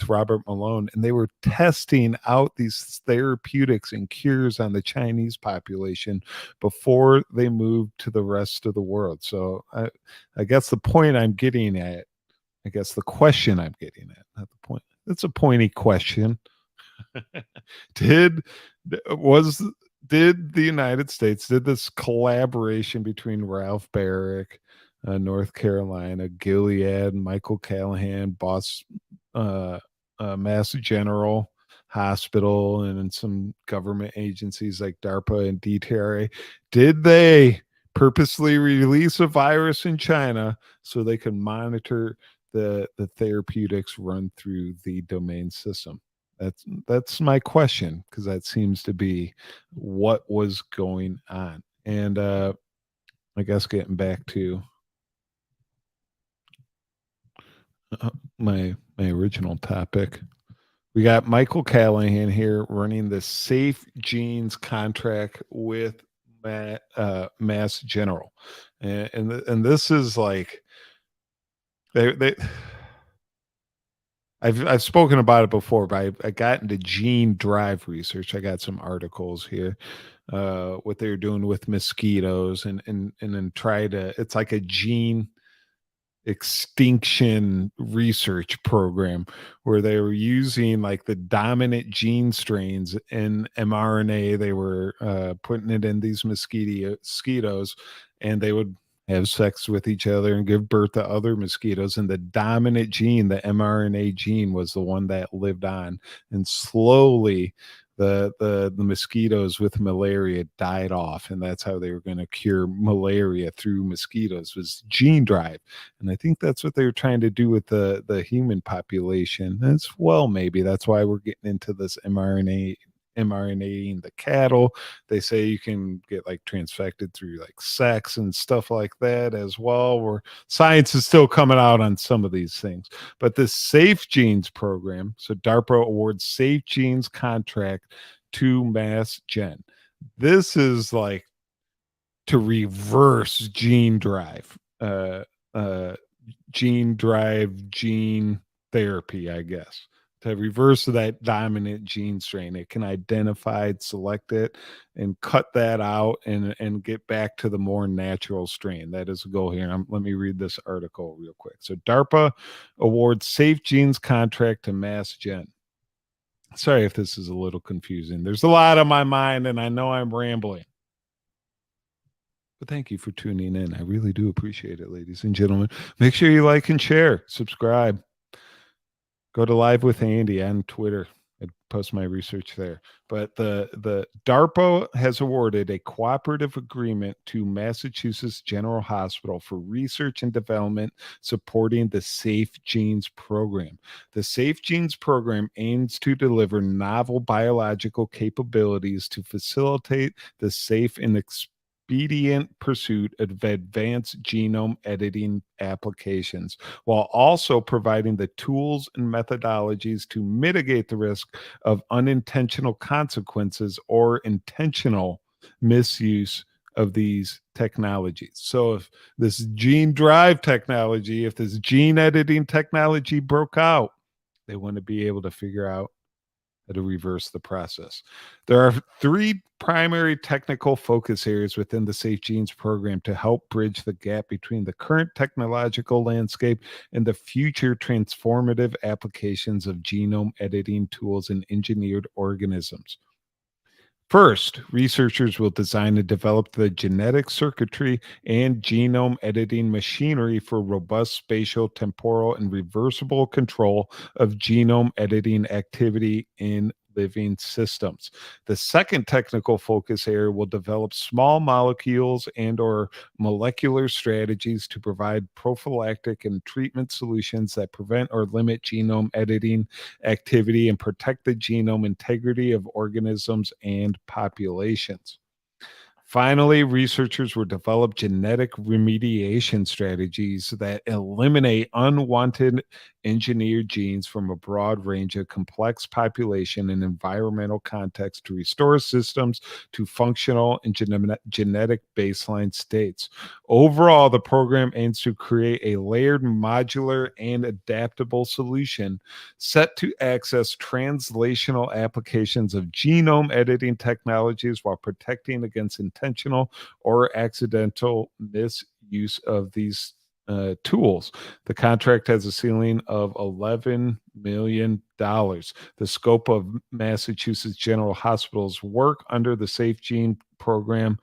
Robert Malone, and they were testing out these therapeutics and cures on the Chinese population before they moved to the rest of the world. So I guess the point I'm getting at, I guess the question I'm getting at, not the point. It's a pointy question. Did the United States, did this collaboration between Ralph Barrick, North Carolina, Gilead, Michael Callahan, Mass General Hospital, and some government agencies like DARPA and DTRA, did they purposely release a virus in China so they could monitor the therapeutics run through the domain system? That's my question, because that seems to be what was going on. And I guess getting back to my original topic, we got Michael Callahan here running the Safe Genes contract with Mass General, and this is like I've spoken about it before, but I got into gene drive research. I got some articles here. what they're doing with mosquitoes and then try to, it's like a gene extinction research program where they were using like the dominant gene strains in mRNA. They were putting it in these mosquitoes, and they would have sex with each other and give birth to other mosquitoes. And the dominant gene, the mRNA gene, was the one that lived on. And slowly, the mosquitoes with malaria died off, and that's how they were going to cure malaria through mosquitoes, was gene drive. And I think that's what they were trying to do with the human population as well. Maybe that's why we're getting into this mRNA in the cattle. They say you can get like transfected through like sex and stuff like that as well, where science is still coming out on some of these things. But this Safe Genes program, so DARPA awards Safe Genes contract to Mass Gen. This is like to reverse gene drive, gene therapy, I guess, to reverse that dominant gene strain. It can identify, select it, and cut that out and get back to the more natural strain. That is a goal here. Let me read this article real quick. So DARPA awards Safe Genes contract to Mass Gen. Sorry if this is a little confusing. There's a lot on my mind, and I know I'm rambling. But thank you for tuning in. I really do appreciate it, ladies and gentlemen. Make sure you like and share, subscribe. Go to LivewithAndy on Twitter. I post my research there. But the DARPA has awarded a cooperative agreement to Massachusetts General Hospital for research and development supporting the Safe Genes program. The Safe Genes program aims to deliver novel biological capabilities to facilitate the safe and expedient pursuit of advanced genome editing applications, while also providing the tools and methodologies to mitigate the risk of unintentional consequences or intentional misuse of these technologies. So if this gene drive technology, if this gene editing technology broke out, they want to be able to figure out how to reverse the process. There are 3 primary technical focus areas within the Safe Genes program to help bridge the gap between the current technological landscape and the future transformative applications of genome editing tools in engineered organisms. First, researchers will design and develop the genetic circuitry and genome editing machinery for robust spatial, temporal, and reversible control of genome editing activity in living systems. The second technical focus area will develop small molecules and or molecular strategies to provide prophylactic and treatment solutions that prevent or limit genome editing activity and protect the genome integrity of organisms and populations. Finally, researchers will develop genetic remediation strategies that eliminate unwanted engineered genes from a broad range of complex population and environmental contexts to restore systems to functional and genetic baseline states. Overall, the program aims to create a layered, modular, and adaptable solution set to access translational applications of genome editing technologies while protecting against intentional or accidental misuse of these tools. The contract has a ceiling of $11 million. The scope of Massachusetts General Hospital's work under the Safe Gene program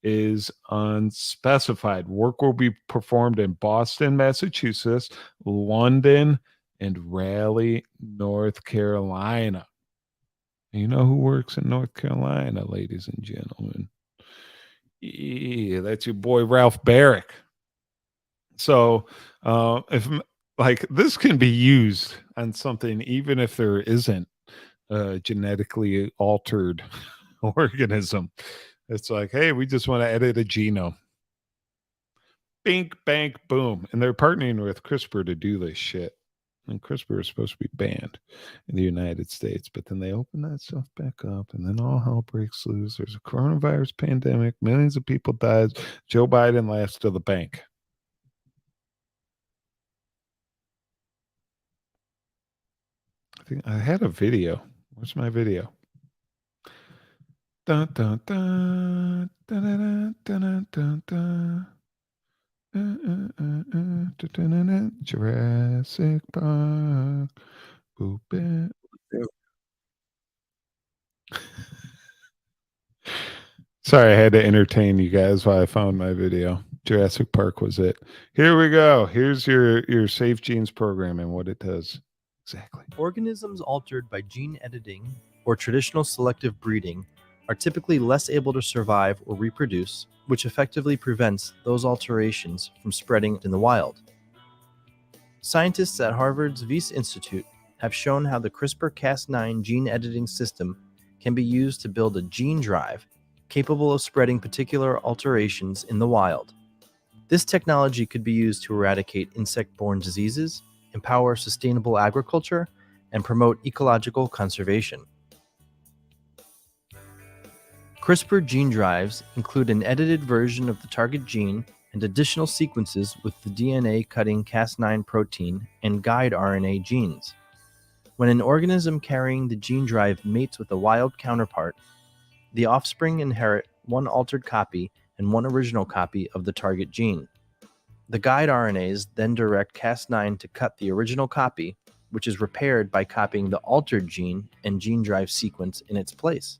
is unspecified. Work will be performed in Boston, Massachusetts, London, and Raleigh, North Carolina. You know who works in North Carolina, ladies and gentlemen? Yeah, that's your boy Ralph Barrick. So if like this can be used on something, even if there isn't a genetically altered organism, it's like, hey, we just want to edit a genome. Bink, bank, boom. And they're partnering with CRISPR to do this shit. And CRISPR is supposed to be banned in the United States, but then they open that stuff back up, and then all hell breaks loose. There's a coronavirus pandemic. Millions of people died. Joe Biden laughs to the bank. I think I had a video. Where's my video? Dun, dun, dun, dun, dun, dun, dun, dun. Jurassic Park. Boop it. Sorry, I had to entertain you guys while I found my video. Jurassic Park was it. Here we go. Here's your Safe Genes program and what it does. Exactly. Organisms altered by gene editing or traditional selective breeding are typically less able to survive or reproduce, which effectively prevents those alterations from spreading in the wild. Scientists at Harvard's Wyss Institute have shown how the CRISPR-Cas9 gene editing system can be used to build a gene drive capable of spreading particular alterations in the wild. This technology could be used to eradicate insect-borne diseases, empower sustainable agriculture, and promote ecological conservation. CRISPR gene drives include an edited version of the target gene and additional sequences with the DNA-cutting Cas9 protein and guide RNA genes. When an organism carrying the gene drive mates with a wild counterpart, the offspring inherit one altered copy and one original copy of the target gene. The guide RNAs then direct Cas9 to cut the original copy, which is repaired by copying the altered gene and gene drive sequence in its place.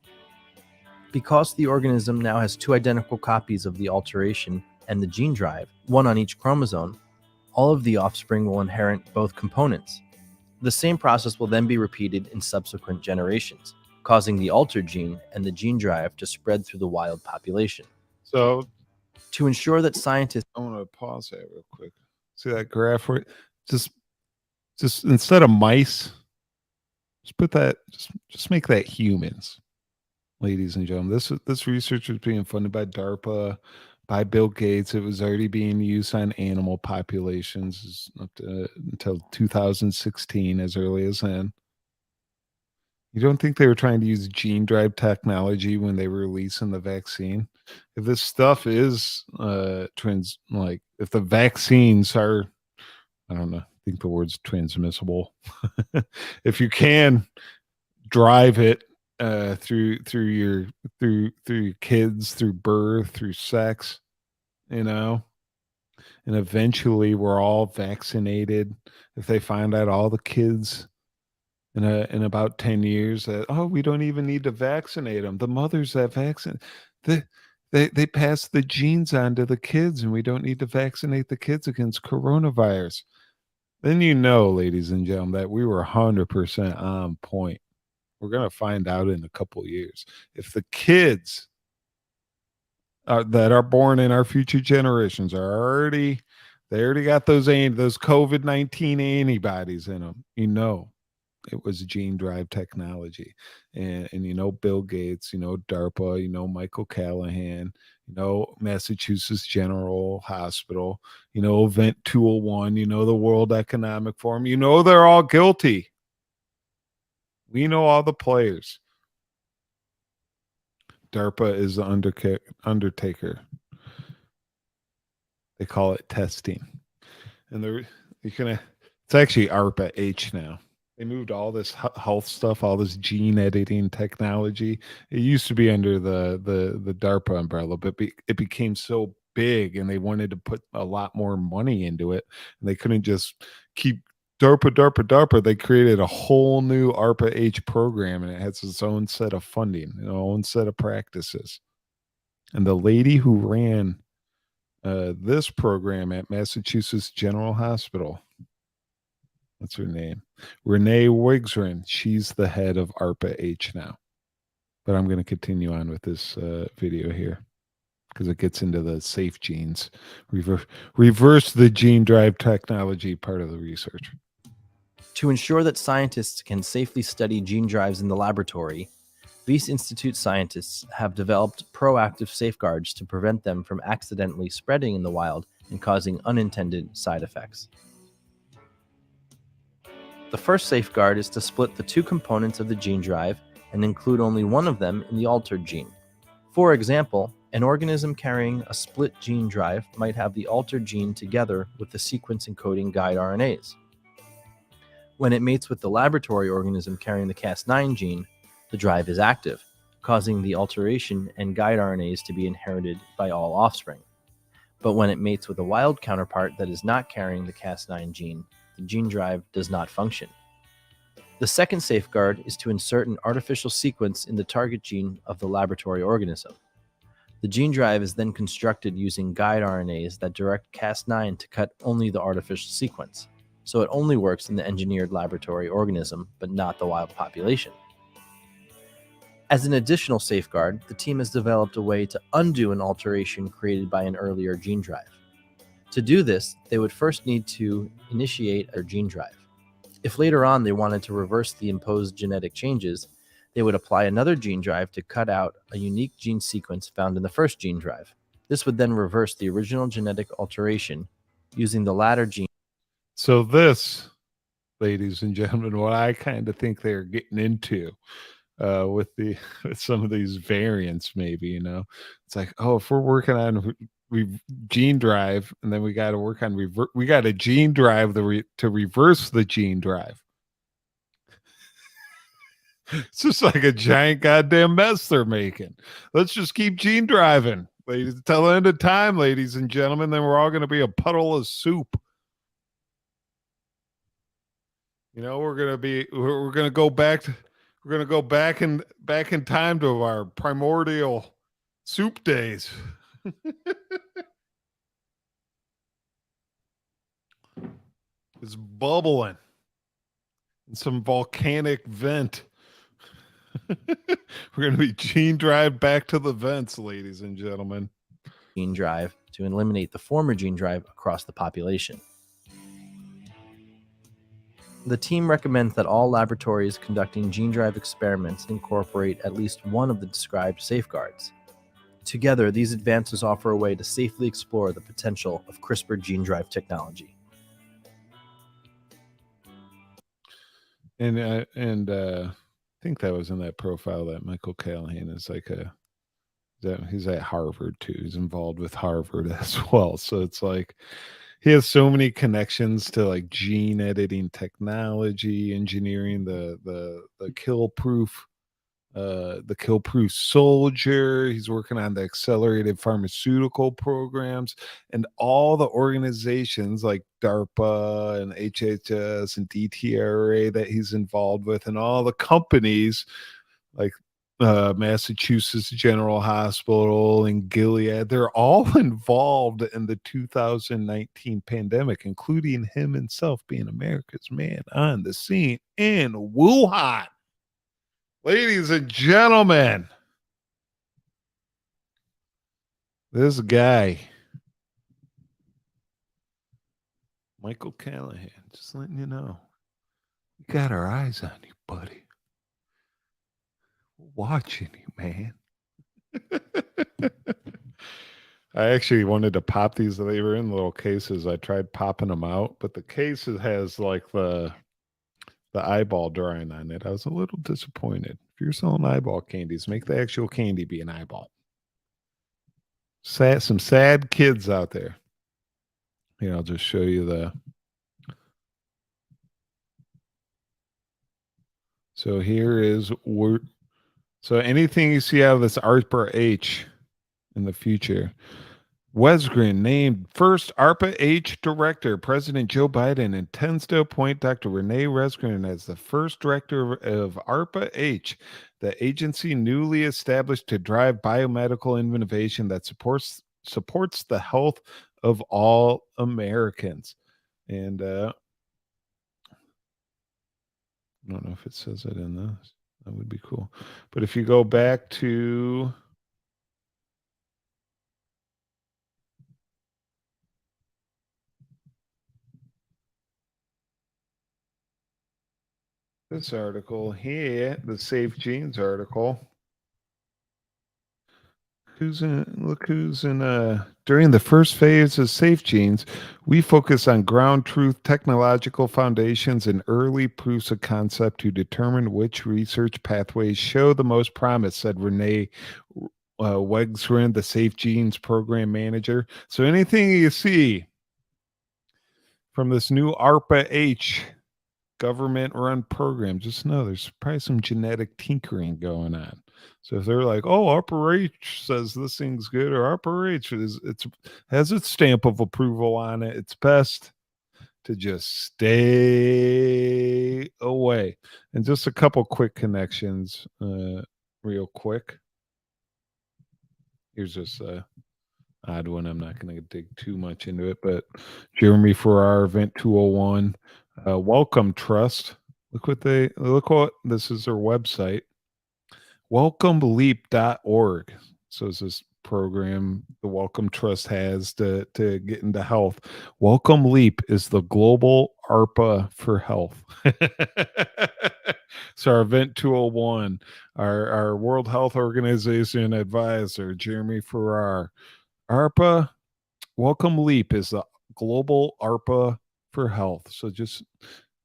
Because the organism now has two identical copies of the alteration and the gene drive, one on each chromosome, all of the offspring will inherit both components. The same process will then be repeated in subsequent generations, causing the altered gene and the gene drive to spread through the wild population. So To ensure that scientists I want to pause that real quick. See that graph where just instead of mice, just put that just make that humans, ladies and gentlemen. This research was being funded by DARPA, by Bill Gates. It was already being used on animal populations until 2016, as early as then. You don't think they were trying to use gene drive technology when they were releasing the vaccine? If this stuff is if the vaccines are, I don't know, I think the word's transmissible. If you can drive it through your kids, through birth, through sex, and eventually we're all vaccinated. If they find out all the kids in about 10 years that, oh, we don't even need to vaccinate them, the mothers that vaccinate, they pass the genes on to the kids, and we don't need to vaccinate the kids against coronavirus, then ladies and gentlemen, that we were 100% on point. We're going to find out in a couple of years if the kids that are born in our future generations they already got those COVID-19 antibodies in them. It was gene drive technology, and Bill Gates, DARPA, Michael Callahan, Massachusetts General Hospital, Event 201, the World Economic Forum, they're all guilty. We know all the players. DARPA is the undertaker. They call it testing, and it's actually ARPA H now. They moved all this health stuff, all this gene editing technology. It used to be under the DARPA umbrella, but it became so big, and they wanted to put a lot more money into it, and they couldn't just keep DARPA. They created a whole new ARPA H program, and it has its own set of funding, own set of practices. And the lady who ran this program at Massachusetts General Hospital, what's her name? Renee Wigzren. She's the head of ARPA H now. But I'm going to continue on with this video here because it gets into the safe genes, reverse the gene drive technology part of the research. To ensure that scientists can safely study gene drives in the laboratory, Wyss Institute scientists have developed proactive safeguards to prevent them from accidentally spreading in the wild and causing unintended side effects. The first safeguard is to split the two components of the gene drive and include only one of them in the altered gene. For example, an organism carrying a split gene drive might have the altered gene together with the sequence encoding guide RNAs. When it mates with the laboratory organism carrying the Cas9 gene, the drive is active, causing the alteration and guide RNAs to be inherited by all offspring. But when it mates with a wild counterpart that is not carrying the Cas9 gene, the gene drive does not function. The second safeguard is to insert an artificial sequence in the target gene of the laboratory organism. The gene drive is then constructed using guide RNAs that direct Cas9 to cut only the artificial sequence, so it only works in the engineered laboratory organism, but not the wild population. As an additional safeguard, the team has developed a way to undo an alteration created by an earlier gene drive. To do this, they would first need to initiate a gene drive. If later on they wanted to reverse the imposed genetic changes, they would apply another gene drive to cut out a unique gene sequence found in the first gene drive. This would then reverse the original genetic alteration using the latter gene. So this, ladies and gentlemen, what I kind of think they're getting into with some of these variants, maybe, it's like, oh, if we're working on gene drive, and then we got to work on we got a gene drive to reverse the gene drive. It's just like a giant goddamn mess they're making. Let's just keep gene driving, ladies, till the end of time, ladies and gentlemen. Then we're all going to be a puddle of soup. We're going to go back in time to our primordial soup days. It's bubbling in some volcanic vent. We're going to be gene drive back to the vents, ladies and gentlemen. Gene drive to eliminate the former gene drive across the population. The team recommends that all laboratories conducting gene drive experiments incorporate at least one of the described safeguards. Together, these advances offer a way to safely explore the potential of CRISPR gene drive technology. And I think that was in that profile that Michael Callahan is like he's at Harvard too. He's involved with Harvard as well. So it's like he has so many connections to like gene editing technology, engineering, the kill proof soldier. He's working on the accelerated pharmaceutical programs, and all the organizations like DARPA and HHS and DTRA that he's involved with, and all the companies like Massachusetts General Hospital and Gilead. They're all involved in the 2019 pandemic, including him himself being America's man on the scene in Wuhan. Ladies and gentlemen, this guy, Michael Callahan, just letting you know, we got our eyes on you, buddy. We're watching you, man. I actually wanted to pop these. They were in little cases. I tried popping them out, but the case has like the eyeball drawing on it. I was a little disappointed. If you're selling eyeball candies, make the actual candy be an eyeball. Some sad kids out there. Here, I'll just show you so here is so anything you see out of this ARPA H in the future. Wesgrin named first ARPA H director. President Joe Biden intends to appoint Dr. Renee Wesgrin as the first director of ARPA H, the agency newly established to drive biomedical innovation that supports the health of all Americans. And I don't know if it says it in this. That would be cool. But if you go back to this article here, the Safe Genes article. During the first phase of Safe Genes, we focus on ground truth technological foundations and early proofs of concept to determine which research pathways show the most promise, said Renee Wesgrin, the Safe Genes program manager. So anything you see from this new ARPA H government-run program, just know there's probably some genetic tinkering going on. So if they're like, "Oh, Upper H says this thing's good," or Upper H has its stamp of approval on it, it's best to just stay away. And just a couple quick connections, real quick. Here's this odd one. I'm not going to dig too much into it, but Jeremy Farrar, Event 201, Welcome Trust. Look what this is their website. WelcomeLeap.org. So it's this program the Welcome Trust has to get into health. Welcome Leap is the global ARPA for health. So our Event 201, our World Health Organization advisor, Jeremy Farrar. ARPA, Welcome Leap is the global ARPA for health. So just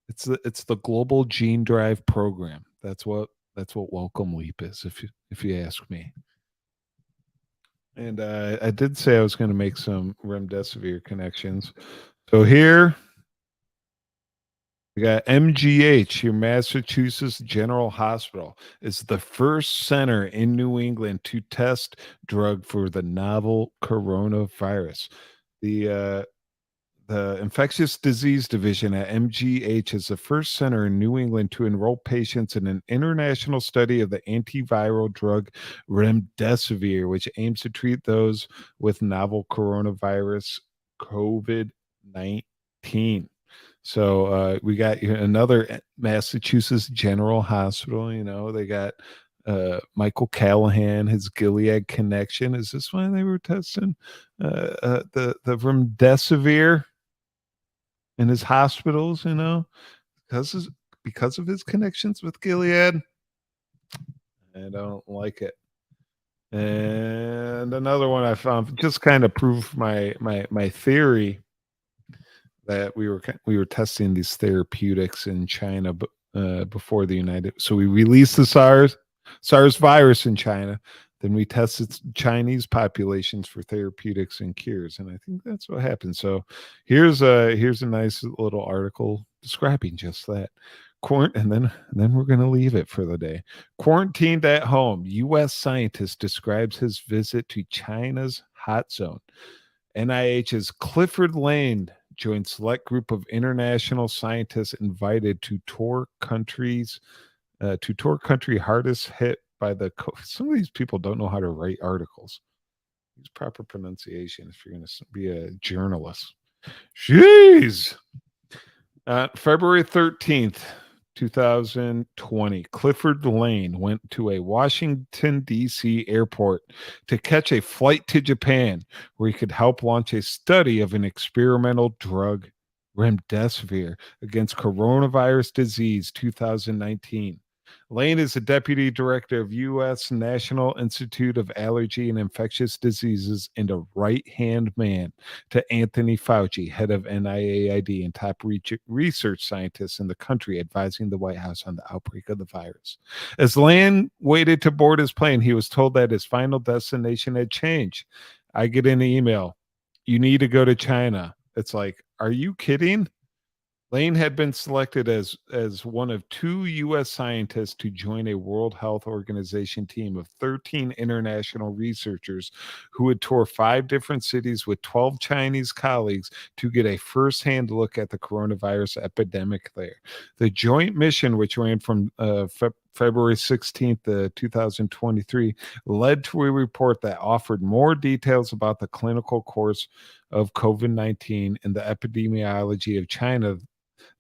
it's the global gene drive program. That's what Welcome Leap is, if you ask me. And I did say I was going to make some remdesivir connections. So here we got MGH, your Massachusetts General Hospital, is the first center in New England to test drug for the novel coronavirus. The Infectious Disease Division at MGH is the first center in New England to enroll patients in an international study of the antiviral drug remdesivir, which aims to treat those with novel coronavirus COVID-19. So we got another Massachusetts General Hospital. They got Michael Callahan, his Gilead connection. Is this why they were testing the remdesivir in his hospitals? Because of his connections with Gilead? I don't like it. And another one I found just kind of proved my theory that we were testing these therapeutics in China before the United. So we released the SARS virus in China, then we tested Chinese populations for therapeutics and cures, and I think that's what happened. So here's a nice little article describing just that. And then we're going to leave it for the day. Quarantined at home, U.S. scientist describes his visit to China's hot zone. NIH's Clifford Lane joined select group of international scientists invited to tour country hardest hit by the COVID. Some of these people don't know how to write articles. Use proper pronunciation if you're going to be a journalist. Jeez. February 13th, 2020, Clifford Lane went to a Washington, D.C. airport to catch a flight to Japan where he could help launch a study of an experimental drug, remdesivir, against coronavirus disease 2019. Lane is the deputy director of U.S. National Institute of Allergy and Infectious Diseases and a right-hand man to Anthony Fauci, head of NIAID and top research scientist in the country, advising the White House on the outbreak of the virus. As Lane waited to board his plane, he was told that his final destination had changed. I get an email. You need to go to China. It's like, are you kidding? Lane had been selected as one of 2 U.S. scientists to join a World Health Organization team of 13 international researchers who would tour 5 different cities with 12 Chinese colleagues to get a first-hand look at the coronavirus epidemic there. The joint mission, which ran from February 16th, 2023, led to a report that offered more details about the clinical course of COVID-19 and the epidemiology of China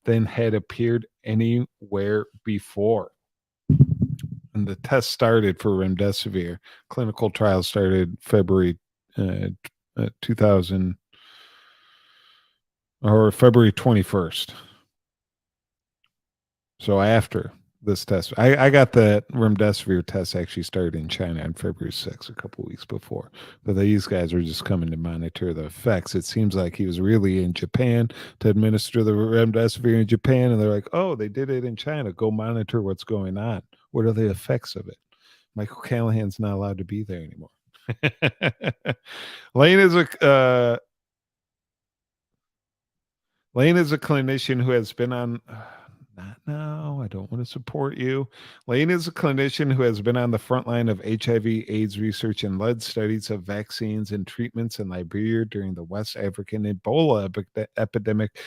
than had appeared anywhere before. And the test started for remdesivir. Clinical trials started February 2000 or February 21st. So after this test, I got the remdesivir test actually started in China on February 6th, a couple weeks before. But these guys were just coming to monitor the effects. It seems like he was really in Japan to administer the remdesivir in Japan, and they're like, oh, they did it in China. Go monitor what's going on. What are the effects of it? Michael Callahan's not allowed to be there anymore. Lane is a clinician who has been on Not now. I don't want to support you. Lane is a clinician who has been on the front line of HIV/AIDS research and led studies of vaccines and treatments in Liberia during the West African Ebola epidemic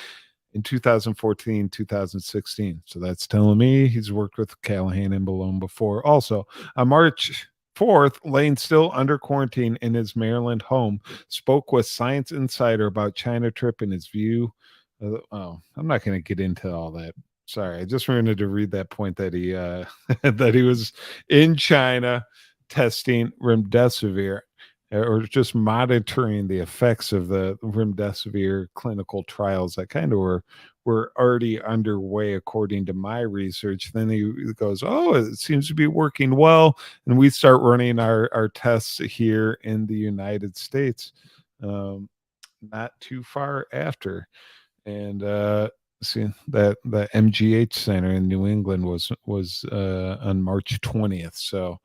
in 2014, 2016. So that's telling me he's worked with Callahan and Malone before. Also, on March 4th, Lane, still under quarantine in his Maryland home, spoke with Science Insider about China trip and his view. I'm not going to get into all that. Sorry, I just wanted to read that point that he that he was in China testing remdesivir or just monitoring the effects of the remdesivir clinical trials that kind of were already underway according to my research. Then he goes, "Oh, it seems to be working well," and we start running our tests here in the United States, not too far after, and see that the MGH Center in New England was on March 20th. So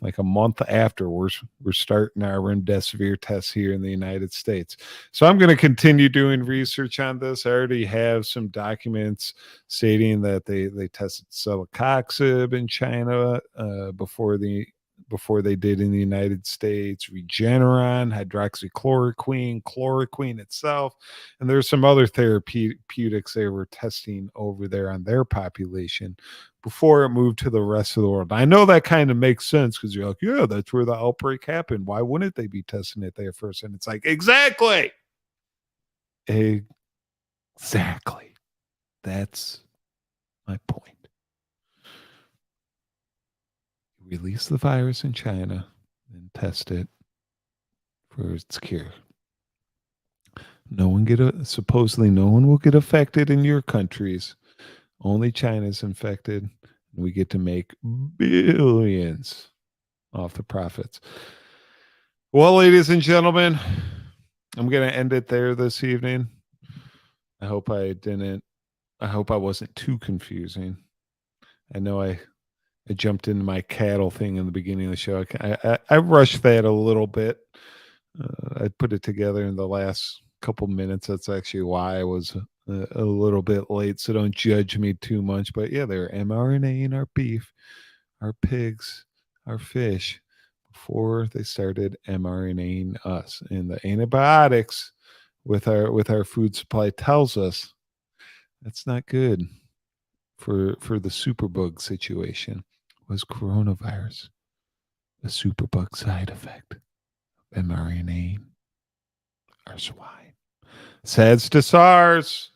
like a month after, we're starting our remdesivir tests here in the United States. So I'm going to continue doing research on this. I already have some documents stating that they tested celecoxib in China before they did in the United States, Regeneron, hydroxychloroquine, chloroquine itself, and there's some other therapeutics they were testing over there on their population before it moved to the rest of the world. I know that kind of makes sense because you're like, yeah, that's where the outbreak happened. Why wouldn't they be testing it there first? And it's like, exactly. That's my point. Release the virus in China and test it for its cure. Supposedly no one will get affected in your countries. Only China's infected. And we get to make billions off the profits. Well, ladies and gentlemen, I'm going to end it there this evening. I hope I wasn't too confusing. I know I jumped into my cattle thing in the beginning of the show. I rushed that a little bit. I put it together in the last couple minutes. That's actually why I was a little bit late. So don't judge me too much. But yeah, they're mRNA in our beef, our pigs, our fish before they started mRNAing us. And the antibiotics with our food supply tells us that's not good for the superbug situation. Was coronavirus a superbug side effect of mRNA or swine? Sads to SARS.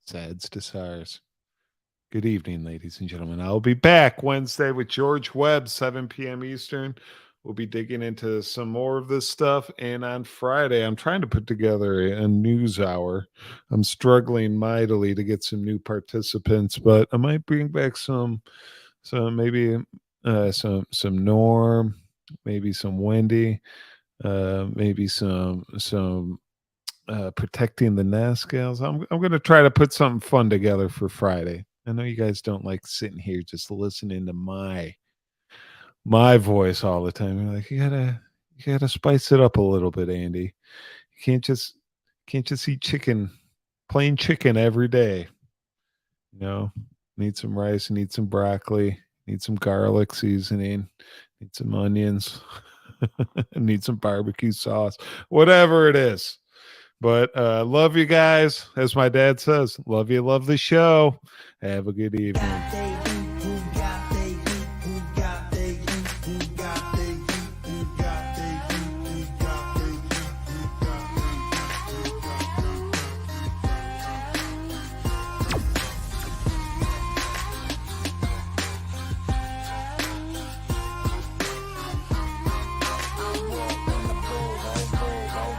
Sads to SARS. Good evening, ladies and gentlemen. I'll be back Wednesday with George Webb, 7 p.m. Eastern. We'll be digging into some more of this stuff. And on Friday, I'm trying to put together a news hour. I'm struggling mightily to get some new participants, but I might bring back some maybe some Norm, maybe some Wendy, maybe some protecting the nest gals. I'm going to try to put something fun together for Friday. I know you guys don't like sitting here just listening to my voice all the time. You're like, you gotta spice it up a little bit, Andy. You can't just eat plain chicken every day. You know, need some rice, need some broccoli, need some garlic seasoning, need some onions, need some barbecue sauce, whatever it is. But love you guys. As my dad says, love you, love the show. Have a good evening.